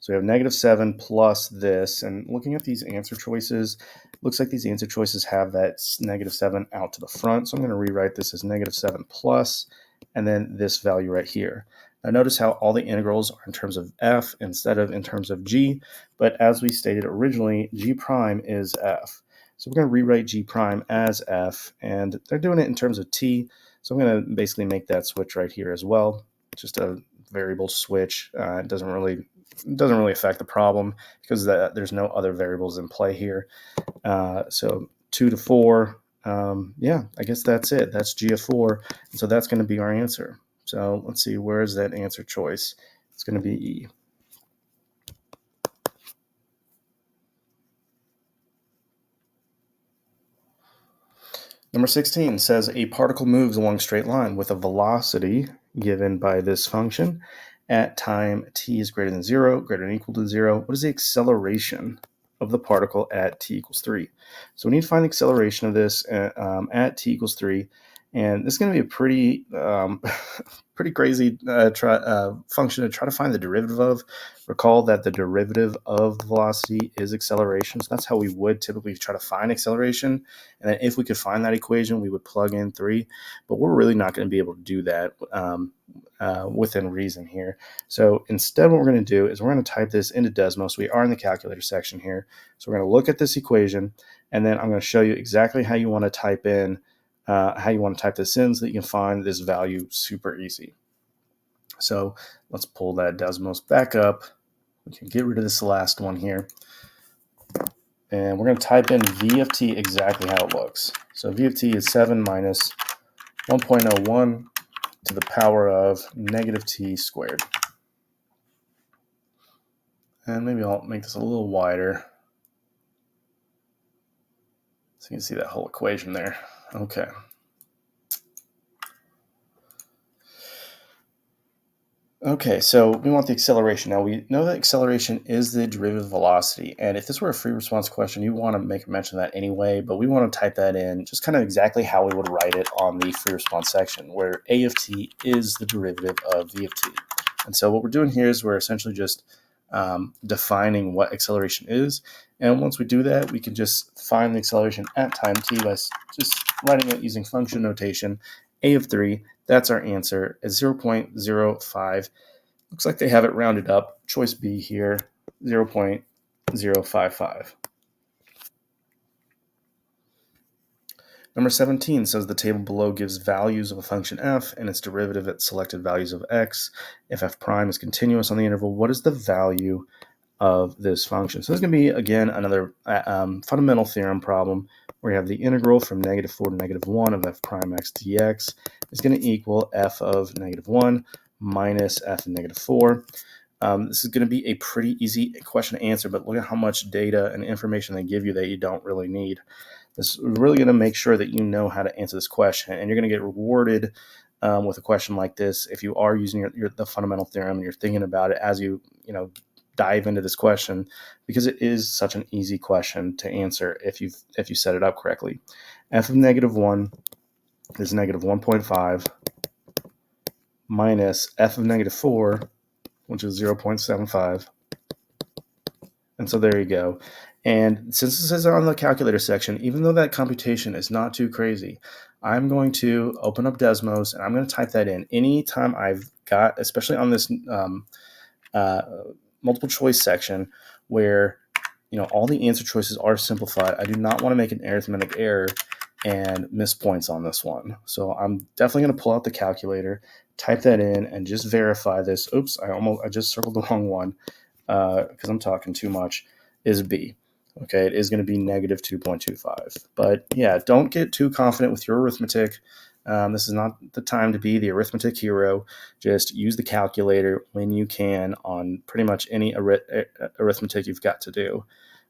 So we have -7 plus this, and looking at these answer choices, looks like these answer choices have that -7 out to the front. So I'm going to rewrite this as -7 plus, and then this value right here. Now notice how all the integrals are in terms of f instead of in terms of g, but as we stated originally, g prime is f. So we're going to rewrite g prime as f, and they're doing it in terms of t, so I'm going to basically make that switch right here as well. Just a variable switch. It doesn't really affect the problem because there's no other variables in play here. So 2 to 4, yeah, I guess that's it. That's g of 4, and so that's going to be our answer. So let's see, where is that answer choice? It's going to be E. Number 16 says a particle moves along a straight line with a velocity given by this function at time t is greater than 0, greater than or equal to 0. What is the acceleration of the particle at t equals 3? So we need to find the acceleration of this at t equals 3. And this is going to be a pretty pretty crazy function to try to find the derivative of. Recall that the derivative of the velocity is acceleration. So that's how we would typically try to find acceleration. And then if we could find that equation, we would plug in 3. But we're really not going to be able to do that within reason here. So instead what we're going to do is we're going to type this into Desmos. We are in the calculator section here. So we're going to look at this equation, and then I'm going to show you exactly how you want to type this in so that you can find this value super easy. So let's pull that Desmos back up. We can get rid of this last one here. And we're going to type in v of t exactly how it looks. So v of t is 7 minus 1.01 to the power of -t squared. And maybe I'll make this a little wider so you can see that whole equation there. Okay. Okay, so we want the acceleration. Now we know that acceleration is the derivative of velocity, and if this were a free response question, you want to make a mention of that anyway, but we want to type that in just kind of exactly how we would write it on the free response section, where a of t is the derivative of v of t. And so what we're doing here is we're essentially just defining what acceleration is, and once we do that, we can just find the acceleration at time t by just writing it using function notation. A of 3, that's our answer, is 0.05. Looks like they have it rounded up. Choice B here, 0.055. Number 17 says the table below gives values of a function f and its derivative at selected values of x. If f prime is continuous on the interval, what is the value of this function? So this is going to be, again, another fundamental theorem problem where you have the integral from -4 to -1 of f prime x dx is going to equal f of -1 minus f of -4. This is going to be a pretty easy question to answer, but look at how much data and information they give you that you don't really need. This is really going to make sure that you know how to answer this question, and you're going to get rewarded with a question like this if you are using the fundamental theorem and you're thinking about it as you dive into this question, because it is such an easy question to answer if you set it up correctly. F of -1 is -1.5 minus f of -4, which is 0.75. And so there you go. And since this is on the calculator section, even though that computation is not too crazy, I'm going to open up Desmos and I'm going to type that in. Anytime I've got, especially on this uh, multiple choice section where all the answer choices are simplified, I do not want to make an arithmetic error and miss points on this one. So I'm definitely going to pull out the calculator, type that in, and just verify this. Oops, I just circled the wrong one because I'm talking too much. Is B. Okay, it is going to be negative 2.25. But yeah, don't get too confident with your arithmetic. This is not the time to be the arithmetic hero. Just use the calculator when you can on pretty much any arithmetic you've got to do.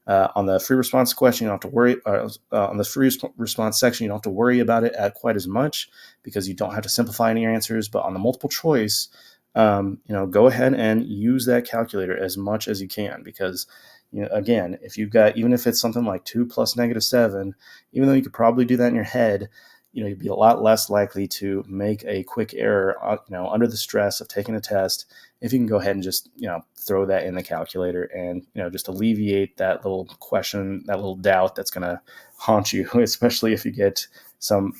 On the free response question, you don't have to worry. On the free response section, you don't have to worry about it quite as much because you don't have to simplify any answers. But on the multiple choice, go ahead and use that calculator as much as you can because, again, if you've got, even if it's something like 2 plus negative 7, even though you could probably do that in your head, you'd be a lot less likely to make a quick error, under the stress of taking a test if you can go ahead and just, throw that in the calculator and, just alleviate that little question, that little doubt that's going to haunt you, especially if you get some,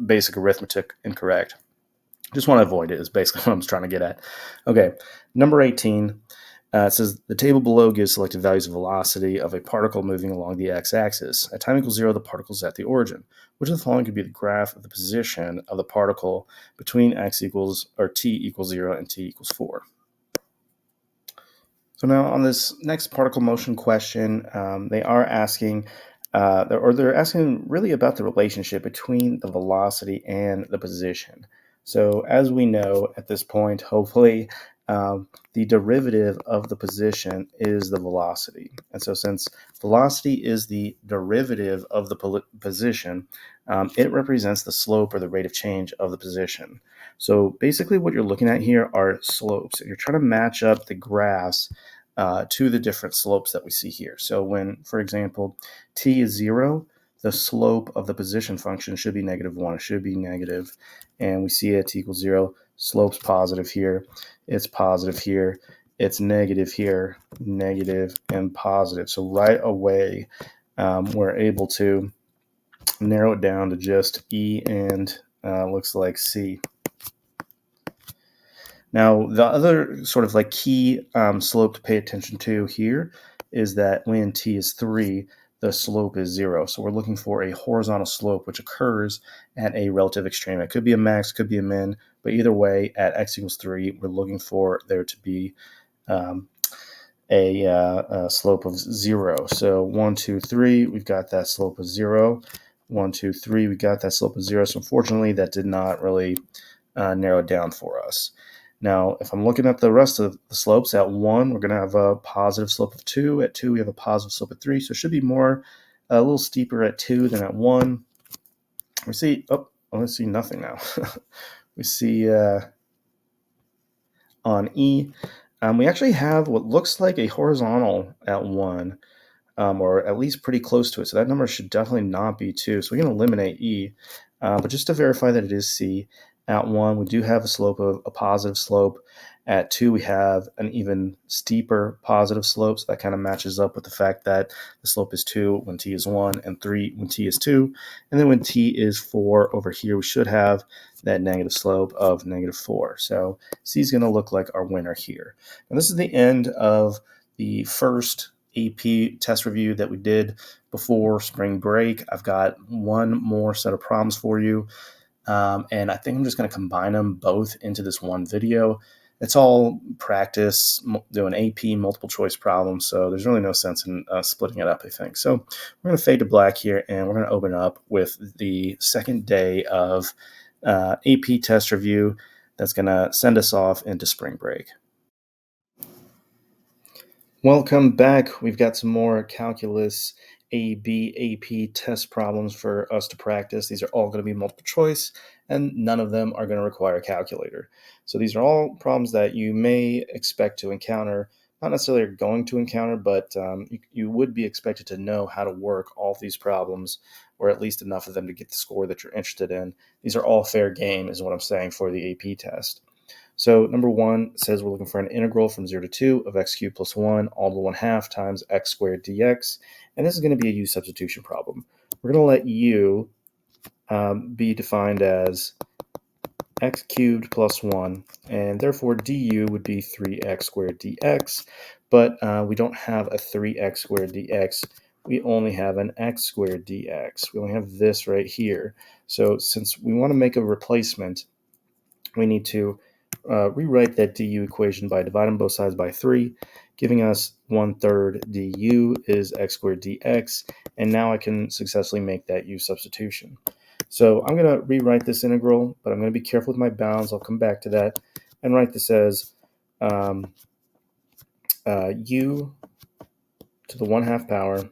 basic arithmetic incorrect. Just want to avoid it is basically what I'm trying to get at. Okay, number 18. It says the table below gives selected values of velocity of a particle moving along the x-axis. At time equals 0, the particle is at the origin. Which of the following could be the graph of the position of the particle between t equals 0 and t equals 4? So now on this next particle motion question, they are asking, they're asking really about the relationship between the velocity and the position. So as we know at this point, hopefully, the derivative of the position is the velocity. And so since velocity is the derivative of the position, it represents the slope or the rate of change of the position. So basically what you're looking at here are slopes. And you're trying to match up the graphs to the different slopes that we see here. So when, for example, t is 0, the slope of the position function should be negative 1. It should be negative. And we see at t equals 0, slope's positive here. It's positive here. It's negative here, negative, and positive. So right away, we're able to narrow it down to just E and looks like C. Now, the other sort of like key slope to pay attention to here is that when t is 3, the slope is 0. So we're looking for a horizontal slope which occurs at a relative extreme. It could be a max, could be a min, but either way, at x equals 3, we're looking for there to be a slope of 0. So 1, 2, 3, we've got that slope of 0. 1, 2, 3, we got that slope of 0. So unfortunately, that did not really narrow it down for us. Now, if I'm looking at the rest of the slopes, at 1, we're going to have a positive slope of 2. At 2, we have a positive slope of 3. So it should be a little steeper at 2 than at 1. We see, let's see nothing now. We see on E, we actually have what looks like a horizontal at 1, or at least pretty close to it. So that number should definitely not be 2. So we can eliminate E. But just to verify that it is C, at 1, we do have a positive slope. At 2, we have an even steeper positive slope. So that kind of matches up with the fact that the slope is 2 when t is 1 and 3 when t is 2. And then when t is 4 over here, we should have that negative slope of negative 4. So C is going to look like our winner here. And this is the end of the first AP test review that we did before spring break. I've got one more set of problems for you. And I think I'm just going to combine them both into this one video. It's all practice doing AP multiple choice problems, so there's really no sense in splitting it up, I think. So we're going to fade to black here, and we're going to open up with the second day of AP test review that's going to send us off into spring break. Welcome back. We've got some more calculus AP test problems for us to practice. These are all going to be multiple choice, and none of them are going to require a calculator. So these are all problems that you may expect to encounter, not necessarily are going to encounter, but you would be expected to know how to work all these problems, or at least enough of them to get the score that you're interested in. These are all fair game, is what I'm saying, for the AP test. So number 1 says we're looking for an integral from 0 to 2 of x cubed plus 1 all to the 1/2 times x squared dx. And this is going to be a u-substitution problem. We're going to let u be defined as x cubed plus 1, and therefore du would be 3x squared dx, but we don't have a 3x squared dx. We only have an x squared dx. We only have this right here. So since we want to make a replacement, we need to rewrite that du equation by dividing both sides by 3, giving us 1/3 du is x squared dx, and now I can successfully make that u substitution. So I'm going to rewrite this integral, but I'm going to be careful with my bounds. I'll come back to that and write this as u to the 1/2 power.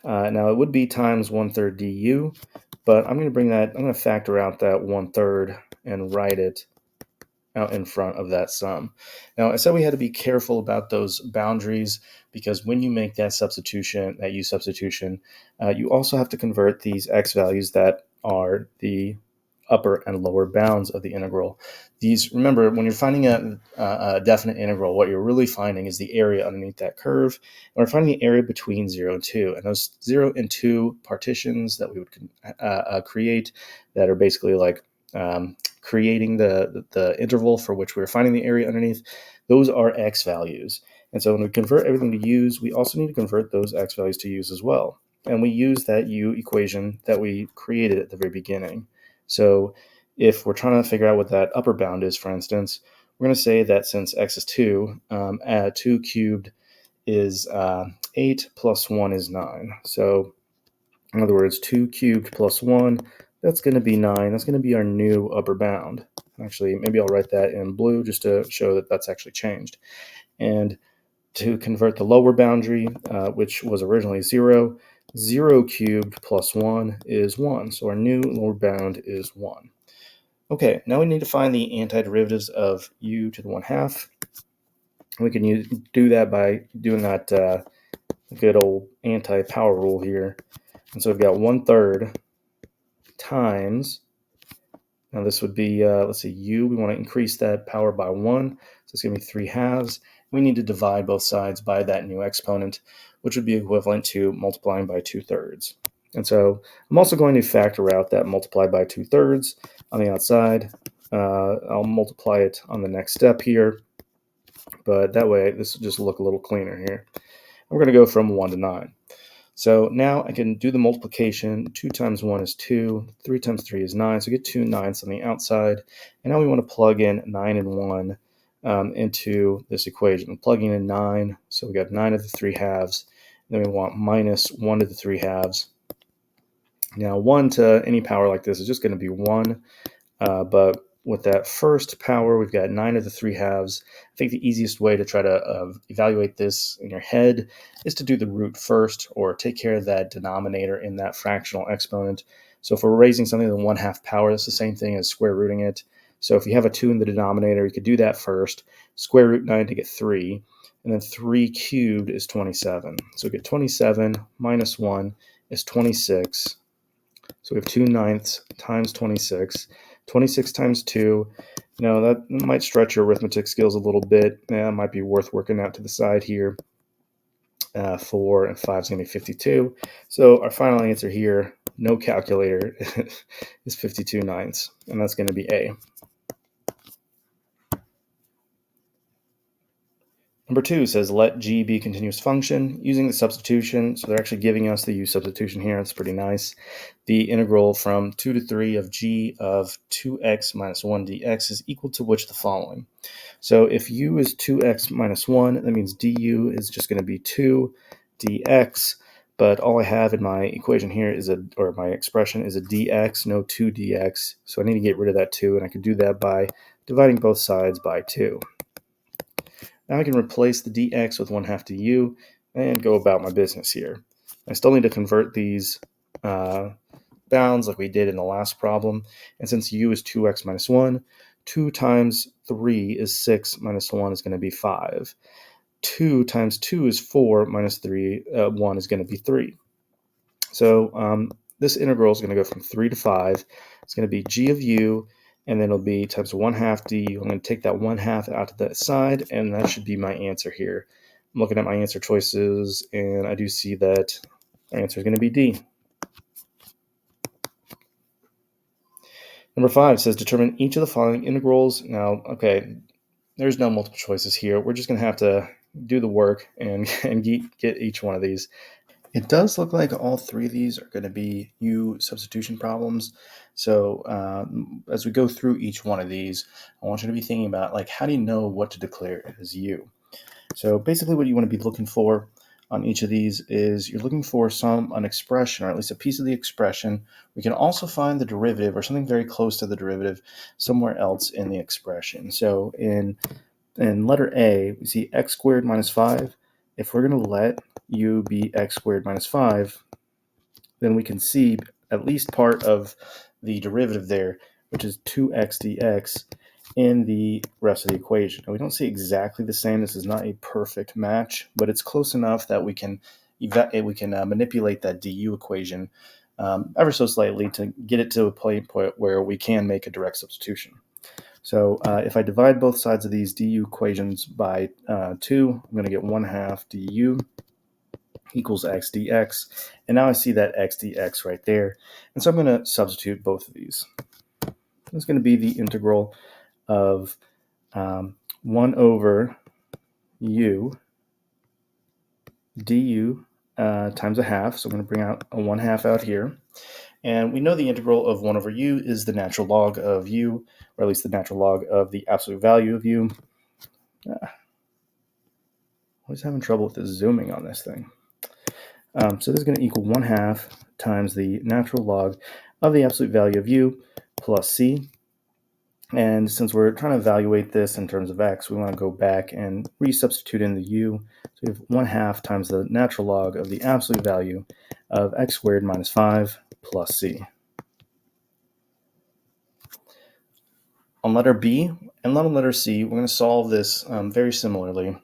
Now it would be times 1/3 du, but I'm going to factor out that 1/3 and write it out in front of that sum. Now, I said we had to be careful about those boundaries because when you make that substitution, that u substitution, you also have to convert these x values that are the upper and lower bounds of the integral. These, remember, when you're finding a definite integral, what you're really finding is the area underneath that curve. And we're finding the area between 0 and 2. And those 0 and 2 partitions that we would create that are basically like creating the interval for which we're finding the area underneath, those are x values. And so when we convert everything to u's, we also need to convert those x values to u's as well. And we use that u equation that we created at the very beginning. So if we're trying to figure out what that upper bound is, for instance, we're going to say that since x is 2, 2 cubed is 8 plus 1 is 9. So in other words, 2 cubed plus 1, that's going to be 9. That's going to be our new upper bound. Actually, maybe I'll write that in blue just to show that that's actually changed. And to convert the lower boundary, which was originally 0, 0 cubed plus 1 is 1. So our new lower bound is 1. Okay, now we need to find the antiderivatives of u to the 1/2. We can do that by doing that good old anti-power rule here. And so we've got 1/3 times, now this would be, let's see, u, we want to increase that power by 1, so it's going to be 3/2. We need to divide both sides by that new exponent, which would be equivalent to multiplying by 2/3. And so I'm also going to factor out that multiplied by 2/3 on the outside. I'll multiply it on the next step here, but that way this will just look a little cleaner here. We're going to go from 1 to 9. So now I can do the multiplication. 2 times 1 is 2. 3 times 3 is 9. So we get 2 9ths on the outside. And now we want to plug in 9 and 1 into this equation. Plugging in 9, so we got 9 to the 3/2. Then we want minus 1 to the 3/2. Now 1 to any power like this is just going to be 1. But with that first power, we've got 9 to the 3/2. I think the easiest way to try to evaluate this in your head is to do the root first, or take care of that denominator in that fractional exponent. So if we're raising something to the 1/2 power, that's the same thing as square rooting it. So if you have a 2 in the denominator, you could do that first. Square root 9 to get 3. And then 3 cubed is 27. So we get 27 minus 1 is 26. So we have 2 9ths times 26. 26 times 2, that might stretch your arithmetic skills a little bit. It might be worth working out to the side here. 4 and 5 is going to be 52. So our final answer here, no calculator, is 52 9ths, and that's going to be A. Number 2 says let g be a continuous function using the substitution. So they're actually giving us the u substitution here. That's pretty nice. The integral from 2 to 3 of g of 2x minus 1 dx is equal to which the following. So if u is 2x minus 1, that means du is just going to be 2 dx. But all I have in my equation here is my expression is a dx, no 2 dx. So I need to get rid of that 2, and I can do that by dividing both sides by 2. Now I can replace the dx with 1/2 du and go about my business here. I still need to convert these bounds like we did in the last problem. And since u is 2x minus 1, 2 times 3 is 6 minus 1 is going to be 5. 2 times 2 is 4 minus 1 is going to be 3. So this integral is going to go from 3 to 5. It's going to be g of u, and then it'll be times 1/2 du. I'm going to take that 1/2 out to the side, and that should be my answer here. I'm looking at my answer choices, and I do see that our answer is going to be D. Number 5 says determine each of the following integrals. Now, okay, there's no multiple choices here. We're just going to have to do the work and get each one of these. It does look like all three of these are going to be u-substitution problems. So as we go through each one of these, I want you to be thinking about, like, how do you know what to declare as u? So basically what you want to be looking for on each of these is you're looking for an expression, or at least a piece of the expression. We can also find the derivative or something very close to the derivative somewhere else in the expression. So in letter A, we see x squared minus 5. If we're going to let u be x squared minus 5, then we can see at least part of the derivative there, which is 2x dx, in the rest of the equation. Now, we don't see exactly the same. This is not a perfect match, but it's close enough that we can manipulate that du equation ever so slightly to get it to a point where we can make a direct substitution. So if I divide both sides of these du equations by 2, I'm going to get 1/2 du equals x dx. And now I see that x dx right there. And so I'm going to substitute both of these. It's going to be the integral of 1 over u du times 1/2. So I'm going to bring out a 1/2 out here. And we know the integral of 1 over u is the natural log of u, or at least the natural log of the absolute value of u. Always having trouble with the zooming on this thing. So this is going to equal 1/2 times the natural log of the absolute value of u plus c. And since we're trying to evaluate this in terms of x, we want to go back and resubstitute in the u. So we have 1/2 times the natural log of the absolute value of x squared minus 5 plus c. On letter B and on letter C, we're going to solve this very similarly.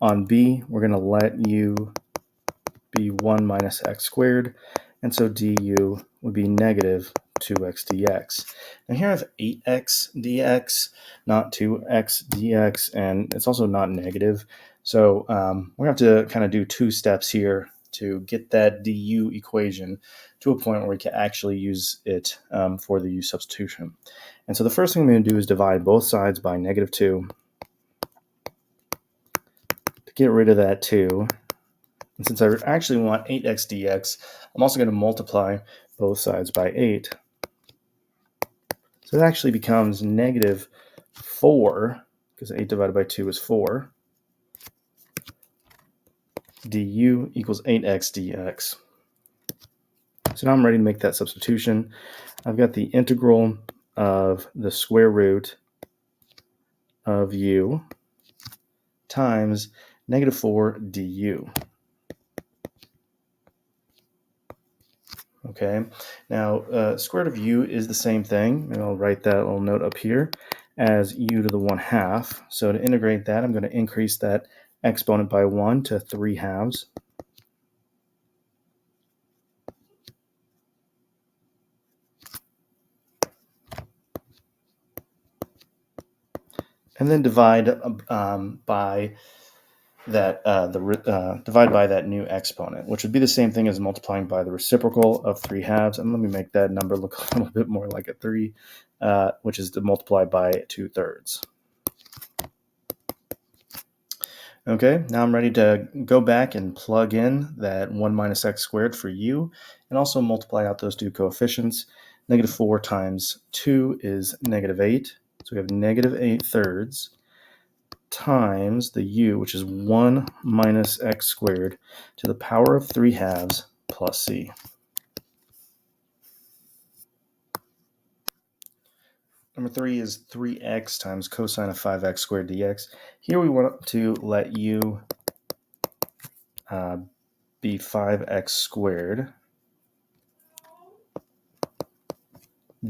On B, we're going to let u be 1 minus x squared, and so du would be negative 2x dx. And here I have 8x dx, not 2x dx, and it's also not negative. So we're going to have to kind of do two steps here to get that du equation to a point where we can actually use it for the u substitution. And so the first thing I'm going to do is divide both sides by negative 2 to get rid of that 2. And since I actually want 8x dx, I'm also going to multiply both sides by 8. So it actually becomes negative 4, because 8 divided by 2 is 4, du equals 8x dx. So now I'm ready to make that substitution. I've got the integral of the square root of u times negative 4 du. Okay, now square root of u is the same thing, and I'll write that little note up here as u to the 1/2. So to integrate that, I'm going to increase that exponent by 1 to 3/2. And then divide by that divide by that new exponent, which would be the same thing as multiplying by the reciprocal of 3/2. And let me make that number look a little bit more like a 3, which is to multiply by 2/3. Okay, now I'm ready to go back and plug in that 1 minus x squared for u, and also multiply out those two coefficients. Negative 4 times 2 is negative 8. So we have negative 8/3 times the u, which is 1 minus x squared to the power of 3/2 plus c. Number 3 is 3x times cosine of 5x squared dx. Here we want to let u be 5x squared.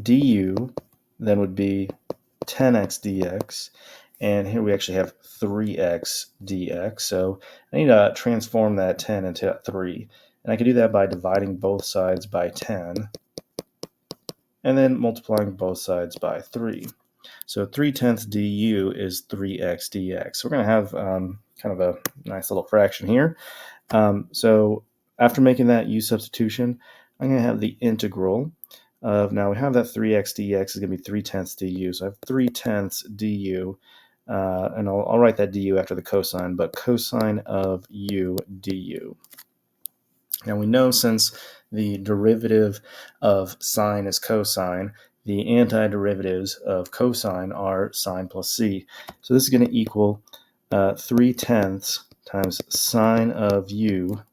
Du then would be 10x dx. And here we actually have 3x dx. So I need to transform that 10 into 3. And I can do that by dividing both sides by 10. and then multiplying both sides by 3. So 3/10 du is 3x dx. We're going to have kind of a nice little fraction here. So after making that u-substitution, I'm going to have the integral of, now we have that 3x dx is going to be 3/10 du. So I have 3/10 du, and I'll write that du after the cosine, but cosine of u du. Now we know since the derivative of sine is cosine, the antiderivatives of cosine are sine plus c. So this is going to equal 3/10 times sine of u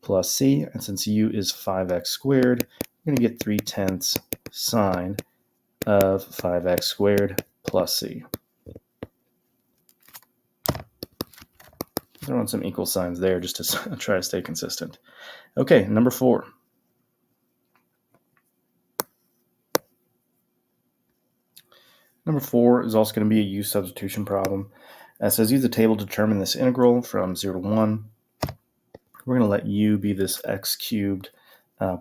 plus c. And since u is 5x squared, we're going to get 3/10 sine of 5x squared plus c. Throw in some equal signs there just to try to stay consistent. Okay, number 4. Number 4 is also going to be a u-substitution problem. It says use the table to determine this integral from 0 to 1. We're going to let u be this x cubed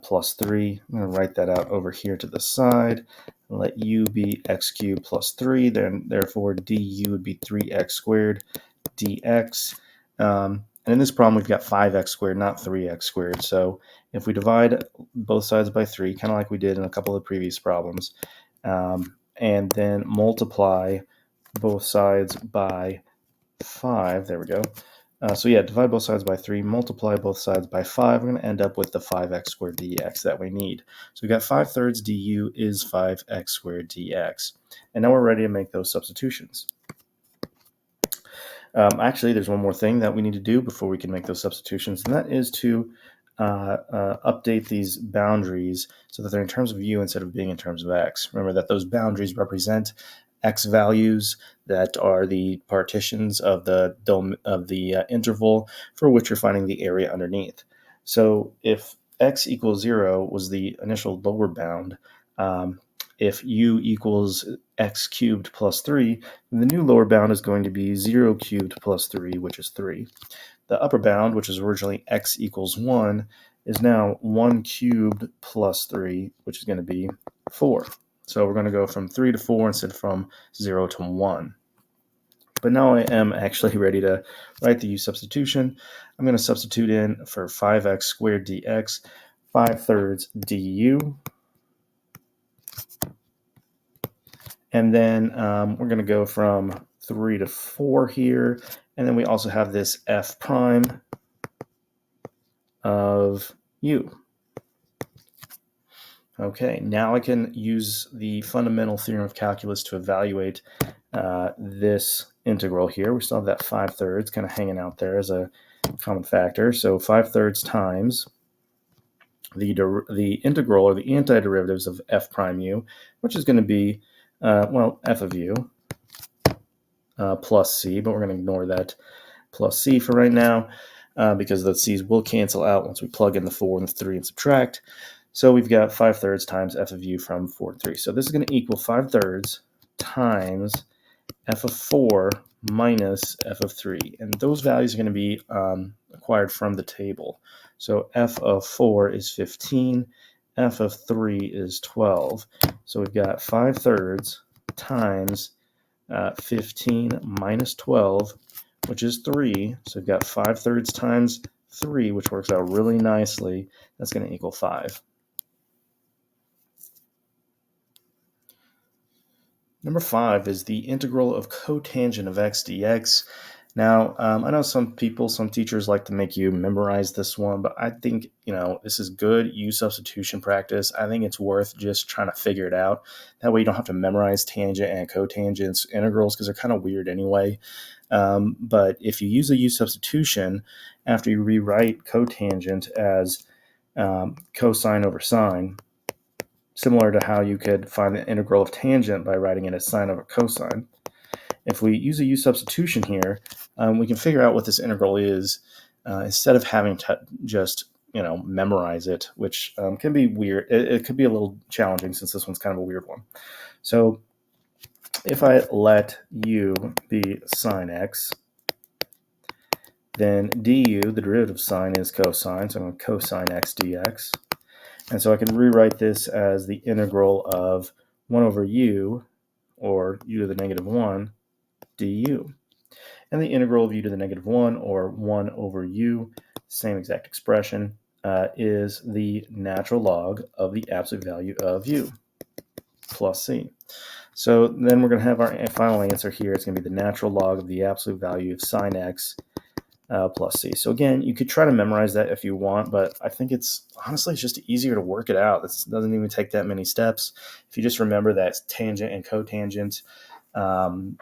plus 3. I'm going to write that out over here to the side. Let u be x cubed plus 3. Then therefore du would be 3x squared dx. And in this problem, we've got 5x squared, not 3x squared. So if we divide both sides by 3, kind of like we did in a couple of previous problems, and then multiply both sides by 5, there we go. So yeah, divide both sides by 3, multiply both sides by 5. We're going to end up with the 5x squared dx that we need. So we got 5/3 du is 5x squared dx. And now we're ready to make those substitutions. Actually, there's one more thing that we need to do before we can make those substitutions, and that is to update these boundaries so that they're in terms of u instead of being in terms of x. Remember that those boundaries represent x values that are the partitions of the interval for which you're finding the area underneath. So if x equals 0 was the initial lower bound, if u equals x cubed plus 3, the new lower bound is going to be 0 cubed plus 3, which is 3. The upper bound, which is originally x equals 1, is now 1 cubed plus 3, which is going to be 4. So we're going to go from 3 to 4 instead of from 0 to 1. But now I am actually ready to write the u-substitution. I'm going to substitute in for 5x squared dx, 5/3 du. And then we're going to go from 3 to 4 here. And then we also have this f prime of u. Okay, now I can use the fundamental theorem of calculus to evaluate this integral here. We still have that 5/3 kind of hanging out there as a common factor. So 5/3 times the integral or the antiderivatives of f prime u, which is going to be, well, f of u plus c, but we're going to ignore that plus c for right now because the c's will cancel out once we plug in the 4 and the 3 and subtract. So we've got 5/3 times f of u from 4 to 3. So this is going to equal 5/3 times f of 4 minus f of 3. And those values are going to be acquired from the table. So f of 4 is 15, f of 3 is 12. So we've got 5/3 times 15 minus 12, which is 3. So we've got 5/3 times 3, which works out really nicely. That's going to equal 5. Number 5 is the integral of cotangent of x dx. Now, I know some teachers like to make you memorize this one, but I think, this is good u-substitution practice. I think it's worth just trying to figure it out. That way you don't have to memorize tangent and cotangent integrals because they're kind of weird anyway. But if you use a u-substitution after you rewrite cotangent as cosine over sine, similar to how you could find the integral of tangent by writing it as sine over cosine. If we use a u-substitution here, we can figure out what this integral is instead of having to just memorize it, which can be weird. It could be a little challenging since this one's kind of a weird one. So if I let u be sine x, then du, the derivative of sine, is cosine, so I'm going to cosine x dx. And so I can rewrite this as the integral of 1 over u, or u to the negative 1, du. And the integral of u to the negative 1, or 1 over u, same exact expression, is the natural log of the absolute value of u plus c. So then we're going to have our final answer here. It's going to be the natural log of the absolute value of sine x plus c. So again, you could try to memorize that if you want, but I think it's just easier to work it out. It doesn't even take that many steps. If you just remember that tangent and cotangent,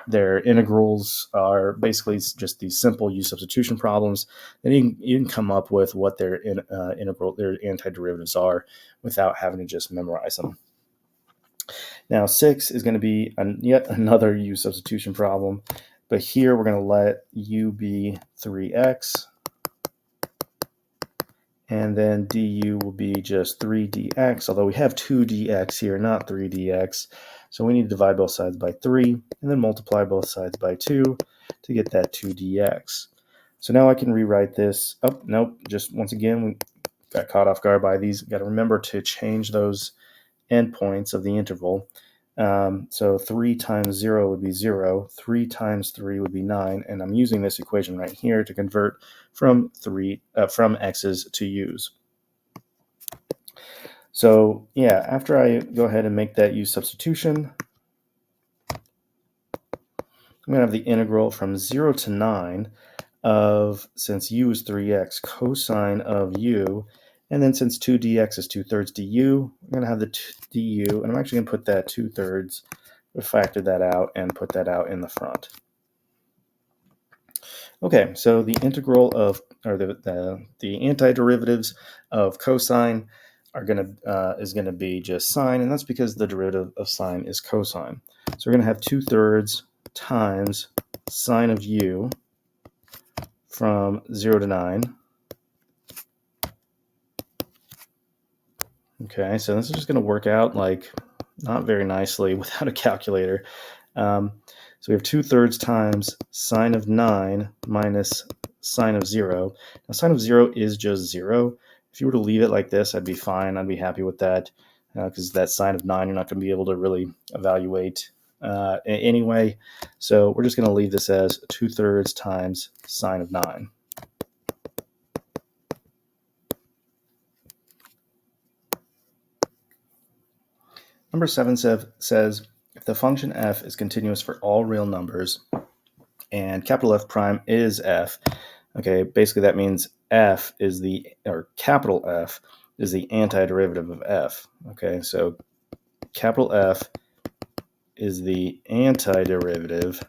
their integrals are basically just these simple u-substitution problems, then you can come up with what their their antiderivatives are without having to just memorize them. Now 6 is going to be yet another u-substitution problem, but here we're going to let u be 3x, and then du will be just 3 dx, although we have 2 dx here, not 3 dx. So we need to divide both sides by 3, and then multiply both sides by 2 to get that 2 dx. So now I can rewrite this. Oh, nope, just once again, we got caught off guard by these. Got to remember to change those endpoints of the interval. So 3 times 0 would be 0, 3 times 3 would be 9, and I'm using this equation right here to convert from x's to u's. So yeah, after I go ahead and make that u substitution, I'm going to have the integral from 0 to 9 of, since u is 3x, cosine of u, and then since 2 dx is 2/3 du, I'm going to have the du, and I'm actually going to put that 2/3, factor that out, and put that out in the front. Okay, so the integral of, or the antiderivatives of cosine is going to be just sine, and that's because the derivative of sine is cosine. So we're going to have 2/3 times sine of u from 0 to 9. Okay, so this is just going to work out like not very nicely without a calculator. So we have 2/3 times sine of 9 minus sine of 0. Now sine of 0 is just 0. If you were to leave it like this, I'd be fine. I'd be happy with that, because that sine of 9 you're not going to be able to really evaluate anyway. So we're just going to leave this as 2/3 times sine of 9. Number 7 says, if the function f is continuous for all real numbers and capital F prime is f, okay, basically that means f is capital F is the antiderivative of f. Okay, so capital F is the antiderivative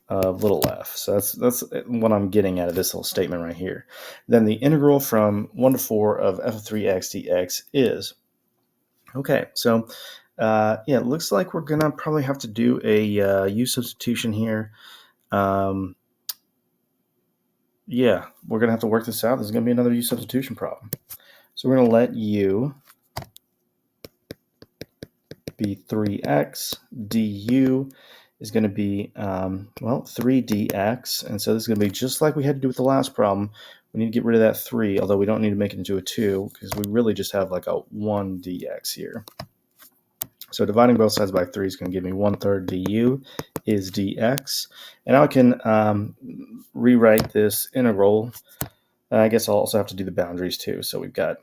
of little f. So that's what I'm getting out of this little statement right here. Then the integral from 1 to 4 of f of 3x dx is, okay, so yeah, it looks like we're gonna probably have to do a u substitution here. Yeah, we're gonna have to work this out. This is gonna be another u substitution problem. So we're gonna let u be 3x, du is going to be, 3 dx, and so this is going to be just like we had to do with the last problem. We need to get rid of that 3, although we don't need to make it into a 2, because we really just have like a 1 dx here. So dividing both sides by 3 is going to give me 1/3 du is dx, and now I can rewrite this integral. I guess I'll also have to do the boundaries too. So we've got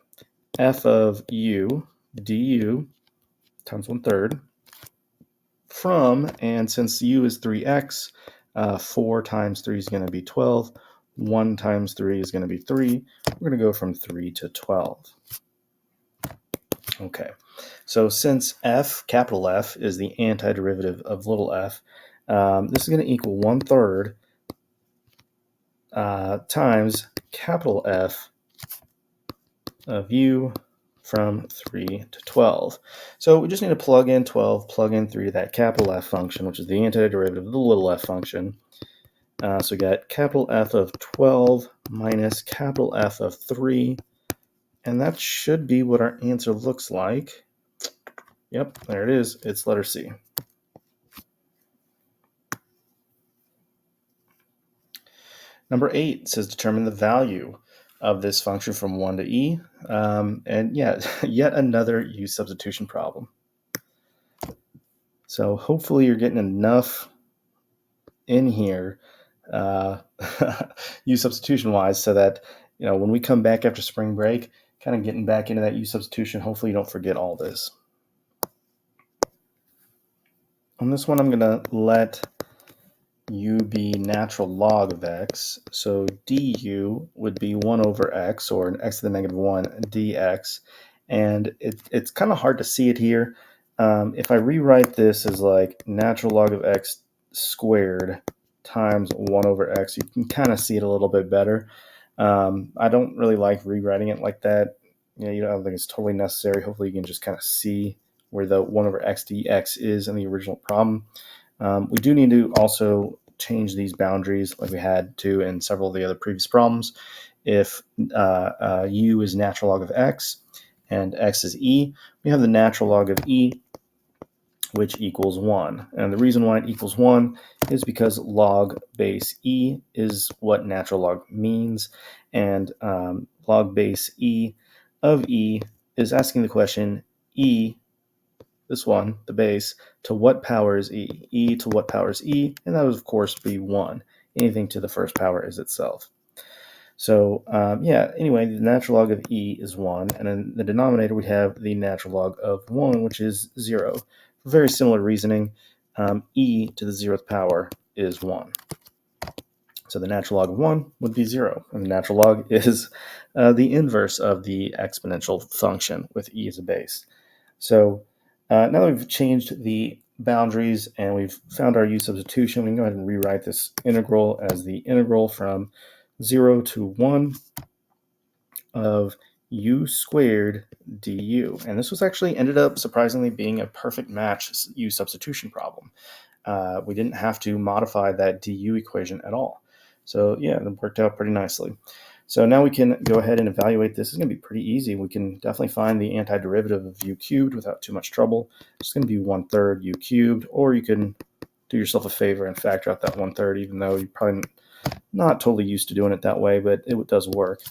f of u du times 1/3 from, and since u is 3x, 4 times 3 is going to be 12. 1 times 3 is going to be 3. We're going to go from 3 to 12. Okay, so since f, capital F, is the antiderivative of little f, this is going to equal 1/3 times capital F of u from 3 to 12. So we just need to plug in 12, plug in 3 to that capital F function, which is the antiderivative of the little f function. So we got capital F of 12 minus capital F of 3, and that should be what our answer looks like. Yep, there it is. It's letter C. Number 8 says determine the value of this function from 1 to e. And yeah, yet another u-substitution problem. So hopefully you're getting enough in here u-substitution wise so that when we come back after spring break, kind of getting back into that u-substitution, hopefully you don't forget all this. On this one, I'm going to let u be natural log of x. So du would be 1 over x, or an x to the negative 1 dx. And it's kind of hard to see it here. If I rewrite this as like natural log of x squared times 1 over x, you can kind of see it a little bit better. I don't really like rewriting it like that. I don't think it's totally necessary. Hopefully you can just kind of see where the 1 over x dx is in the original problem. We do need to also change these boundaries like we had to in several of the other previous problems. If u is natural log of x and x is e, we have the natural log of e, which equals 1. And the reason why it equals 1 is because log base e is what natural log means. And log base e of e is asking the question, e, this one, the base, to what power is e? E to what power is e? And that would, of course, be 1. Anything to the first power is itself. So, anyway, the natural log of e is 1. And in the denominator, we have the natural log of 1, which is 0. For very similar reasoning, e to the 0th power is 1. So the natural log of 1 would be 0. And the natural log is the inverse of the exponential function with e as a base. So now that we've changed the boundaries and we've found our u-substitution, we can go ahead and rewrite this integral as the integral from 0 to 1 of u squared du. And this was actually ended up surprisingly being a perfect match u-substitution problem. We didn't have to modify that du equation at all. So yeah, it worked out pretty nicely. So now we can go ahead and evaluate this. It's going to be pretty easy. We can definitely find the antiderivative of u cubed without too much trouble. It's going to be 1/3 u cubed, or you can do yourself a favor and factor out that 1/3, even though you're probably not totally used to doing it that way, but it does work.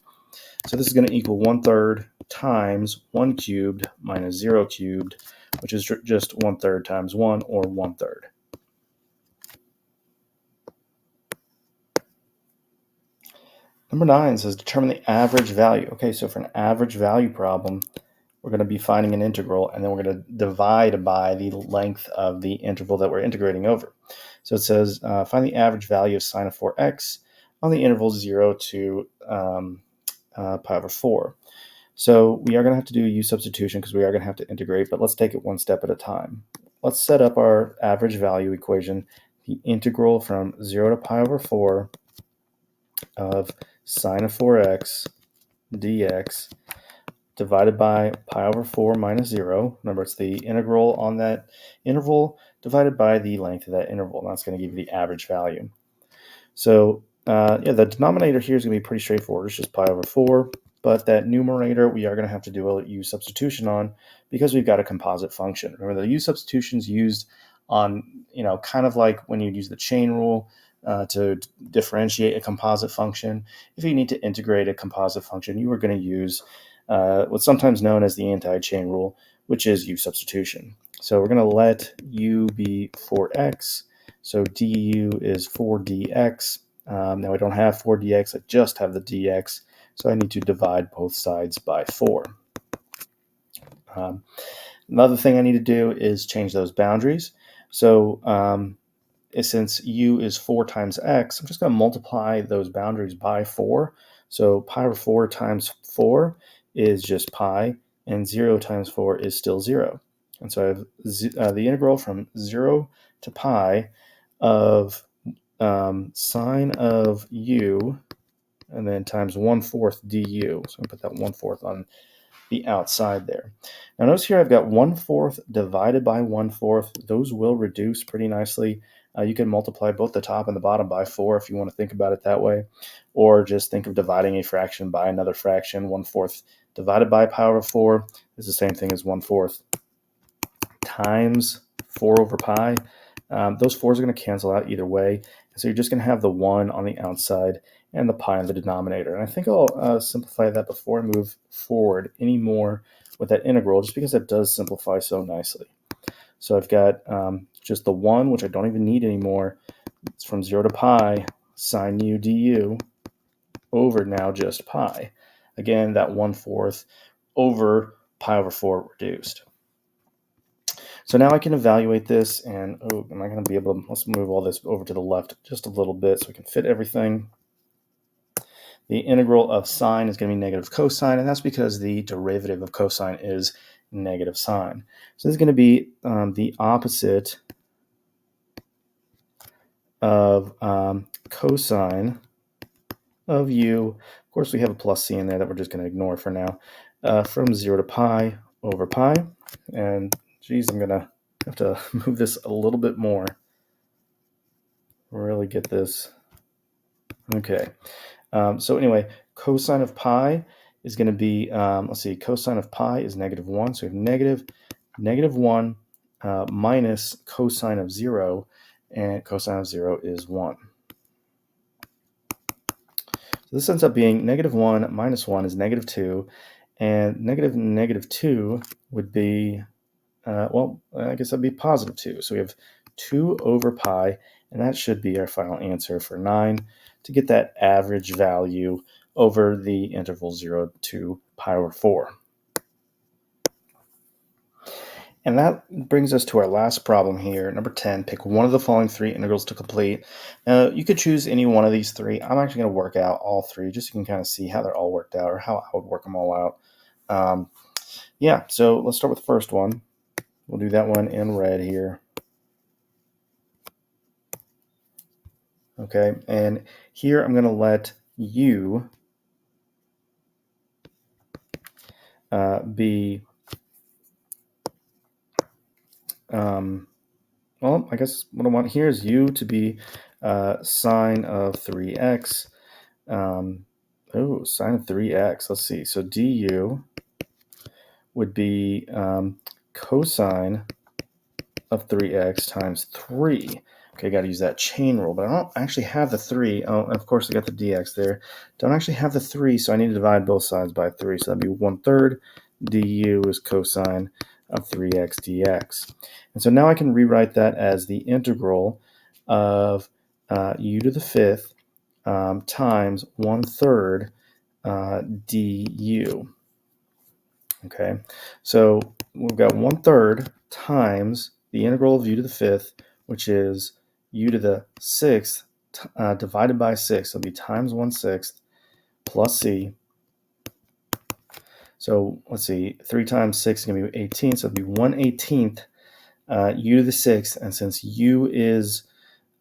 So this is going to equal 1/3 times 1 cubed minus 0 cubed, which is just 1/3 times 1, or 1/3. Number 9 says determine the average value. Okay, so for an average value problem, we're going to be finding an integral, and then we're going to divide by the length of the interval that we're integrating over. So it says find the average value of sine of 4x on the interval 0 to pi over 4. So we are going to have to do a u-substitution because we are going to have to integrate, but let's take it one step at a time. Let's set up our average value equation, the integral from 0 to pi over 4 of sine of 4x dx divided by pi over 4 minus 0. Remember, it's the integral on that interval divided by the length of that interval. And that's going to give you the average value. So the denominator here is going to be pretty straightforward. It's just pi over 4. But that numerator, we are going to have to do a u-substitution on because we've got a composite function. Remember, the u-substitution is used on, kind of like when you use the chain rule to differentiate a composite function. If you need to integrate a composite function, you are going to use what's sometimes known as the anti-chain rule, which is u-substitution. So we're going to let u be 4x. So du is 4dx. Now I don't have 4dx, I just have the dx. So I need to divide both sides by 4. Another thing I need to do is change those boundaries. So since u is 4 times x, I'm just going to multiply those boundaries by 4. So pi over 4 times 4 is just pi, and 0 times 4 is still 0. And so I have the integral from 0 to pi of sine of u, and then times 1/4 du. So I'm going to put that 1/4 on the outside there. Now notice here I've got 1/4 divided by 1/4. Those will reduce pretty nicely. You can multiply both the top and the bottom by 4 if you want to think about it that way, or just think of dividing a fraction by another fraction. 1/4 divided by pi over 4 is the same thing as 1/4 times 4 over pi. those 4's are going to cancel out either way. So you're just going to have the 1 on the outside and the pi in the denominator. And I think I'll simplify that before I move forward any more with that integral, just because it does simplify so nicely. So I've got just the 1, which I don't even need anymore. It's from 0 to pi sine u du over now just pi. Again, that 1/4 over pi over 4 reduced. So now I can evaluate this, and am I going to be able to, let's move all this over to the left just a little bit so we can fit everything. The integral of sine is going to be negative cosine, and that's because the derivative of cosine is negative sine. So this is going to be the opposite of cosine of u. Of course, we have a plus c in there that we're just going to ignore for now, from 0 to pi over pi. And geez, I'm going to have to move this a little bit more. Really get this. Okay. So anyway, cosine of pi is going to be, let's see, cosine of pi is -1. So we have -1 minus cosine of 0, and cosine of 0 is 1. So this ends up being -1 minus 1 is -2, and negative 2 would be, well, I guess that'd be +2. So we have 2 over pi, and that should be our final answer for 9 to get that average value over the interval 0 to pi over 4. And that brings us to our last problem here, number 10. Pick one of the following 3 integrals to complete. Now, you could choose any one of these 3. I'm actually going to work out all 3 just so you can kind of see how they're all worked out, or how I would work them all out. Yeah, so let's start with the first one. We'll do that one in red here. Okay, and here I'm going to let u be, well, I guess what I want here is u to be sine of 3x. Sine of 3x. Let's see. So du would be cosine of 3x times 3. Okay, got to use that chain rule, but I don't actually have the 3. Oh, and of course I got the dx there. Don't actually have the 3, so I need to divide both sides by 3. So that'd be 1/3 du is cosine of 3x dx. And so now I can rewrite that as the integral of u to the 5th times 1/3 du. Okay, so we've got 1/3 times the integral of u to the 5th, which is u to the 6th divided by 6. So it'll be times 1/6 plus c. So let's see, 3 times 6 is going to be 18, so it'll be 1/18 u to the 6th. And since u is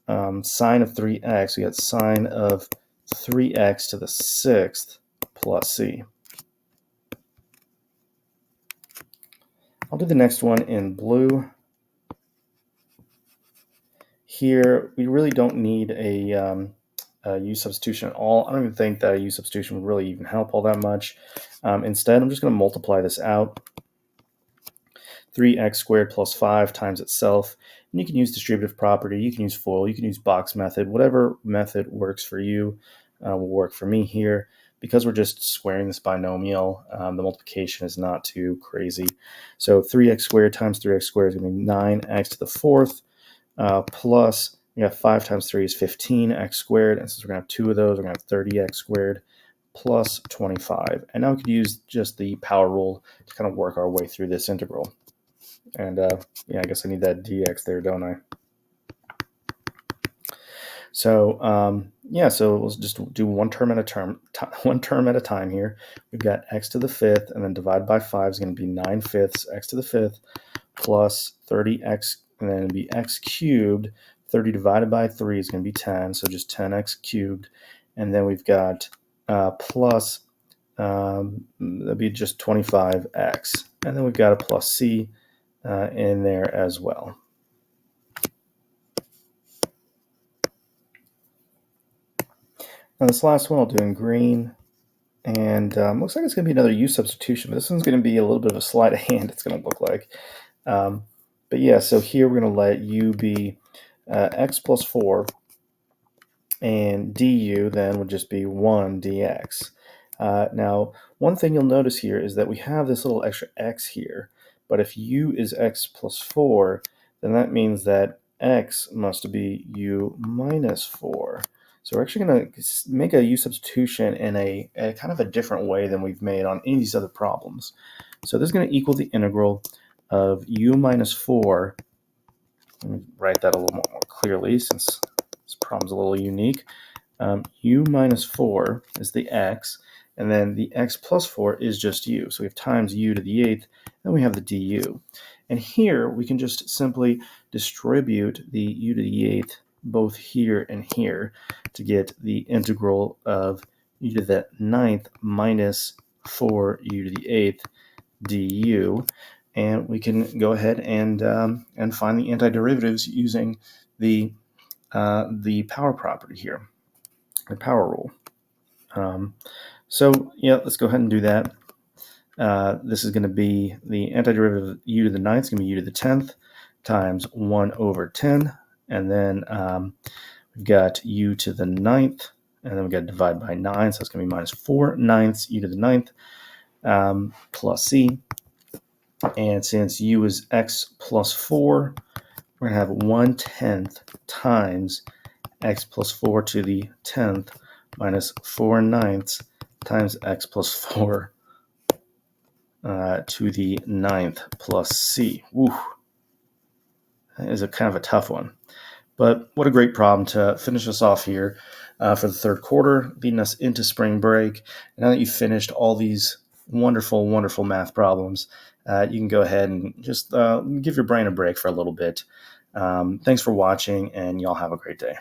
sine of 3x, we got sine of 3x to the 6th plus c. I'll do the next one in blue. Here, we really don't need a u-substitution at all. I don't even think that a u-substitution would really even help all that much. Instead, I'm just going to multiply this out. 3x squared plus 5 times itself. And you can use distributive property, you can use FOIL, you can use box method. Whatever method works for you will work for me here. Because we're just squaring this binomial, the multiplication is not too crazy. So 3x squared times 3x squared is going to be 9x to the 4th. Plus, we got 5 times 3 is 15x squared. And since we're going to have 2 of those, we're going to have 30x squared plus 25. And now we could use just the power rule to kind of work our way through this integral. And yeah, I guess I need that dx there, don't I? So yeah, so let's just do one term at a time here. We've got x to the 5th, and then divide by 5 is going to be 9/5 x to the 5th plus 30x, and then it'll be x cubed. 30 divided by 3 is going to be 10, so just 10x cubed. And then we've got plus, that'd be just 25x. And then we've got a plus c in there as well. Now this last one I'll do in green, and looks like it's going to be another u-substitution, but this one's going to be a little bit of a sleight of hand, it's going to look like. But yeah, so here we're going to let u be x plus 4, and du then would just be 1 dx. Now, one thing you'll notice here is that we have this little extra x here, but if u is x plus 4, then that means that x must be u minus 4. So we're actually going to make a u-substitution in a kind of a different way than we've made on any of these other problems. So this is going to equal the integral of u minus 4. Let me write that a little more clearly since this problem's a little unique. U minus 4 is the x, and then the x plus 4 is just u. So we have times u to the 8th, then we have the du. And here we can just simply distribute the u to the 8th both here and here to get the integral of u to the 9th minus 4u to the 8th du. And we can go ahead and find the antiderivatives using the power property here, the power rule. So yeah, let's go ahead and do that. This is going to be the antiderivative of u to the 9th is going to be u to the 10th times 1 over 10. And then we've got u to the 9th, and then we've got to divide by 9. So it's going to be minus 4 ninths u to the 9th plus c. And since u is x plus 4, we're going to have 1/10 times x plus 4 to the 10th minus 4 ninths times x plus 4 to the 9th plus c. Woo. That is a kind of a tough one. But what a great problem to finish us off here for the third quarter, leading us into spring break. And now that you've finished all these wonderful, wonderful math problems, you can go ahead and just give your brain a break for a little bit. Thanks for watching, and y'all have a great day.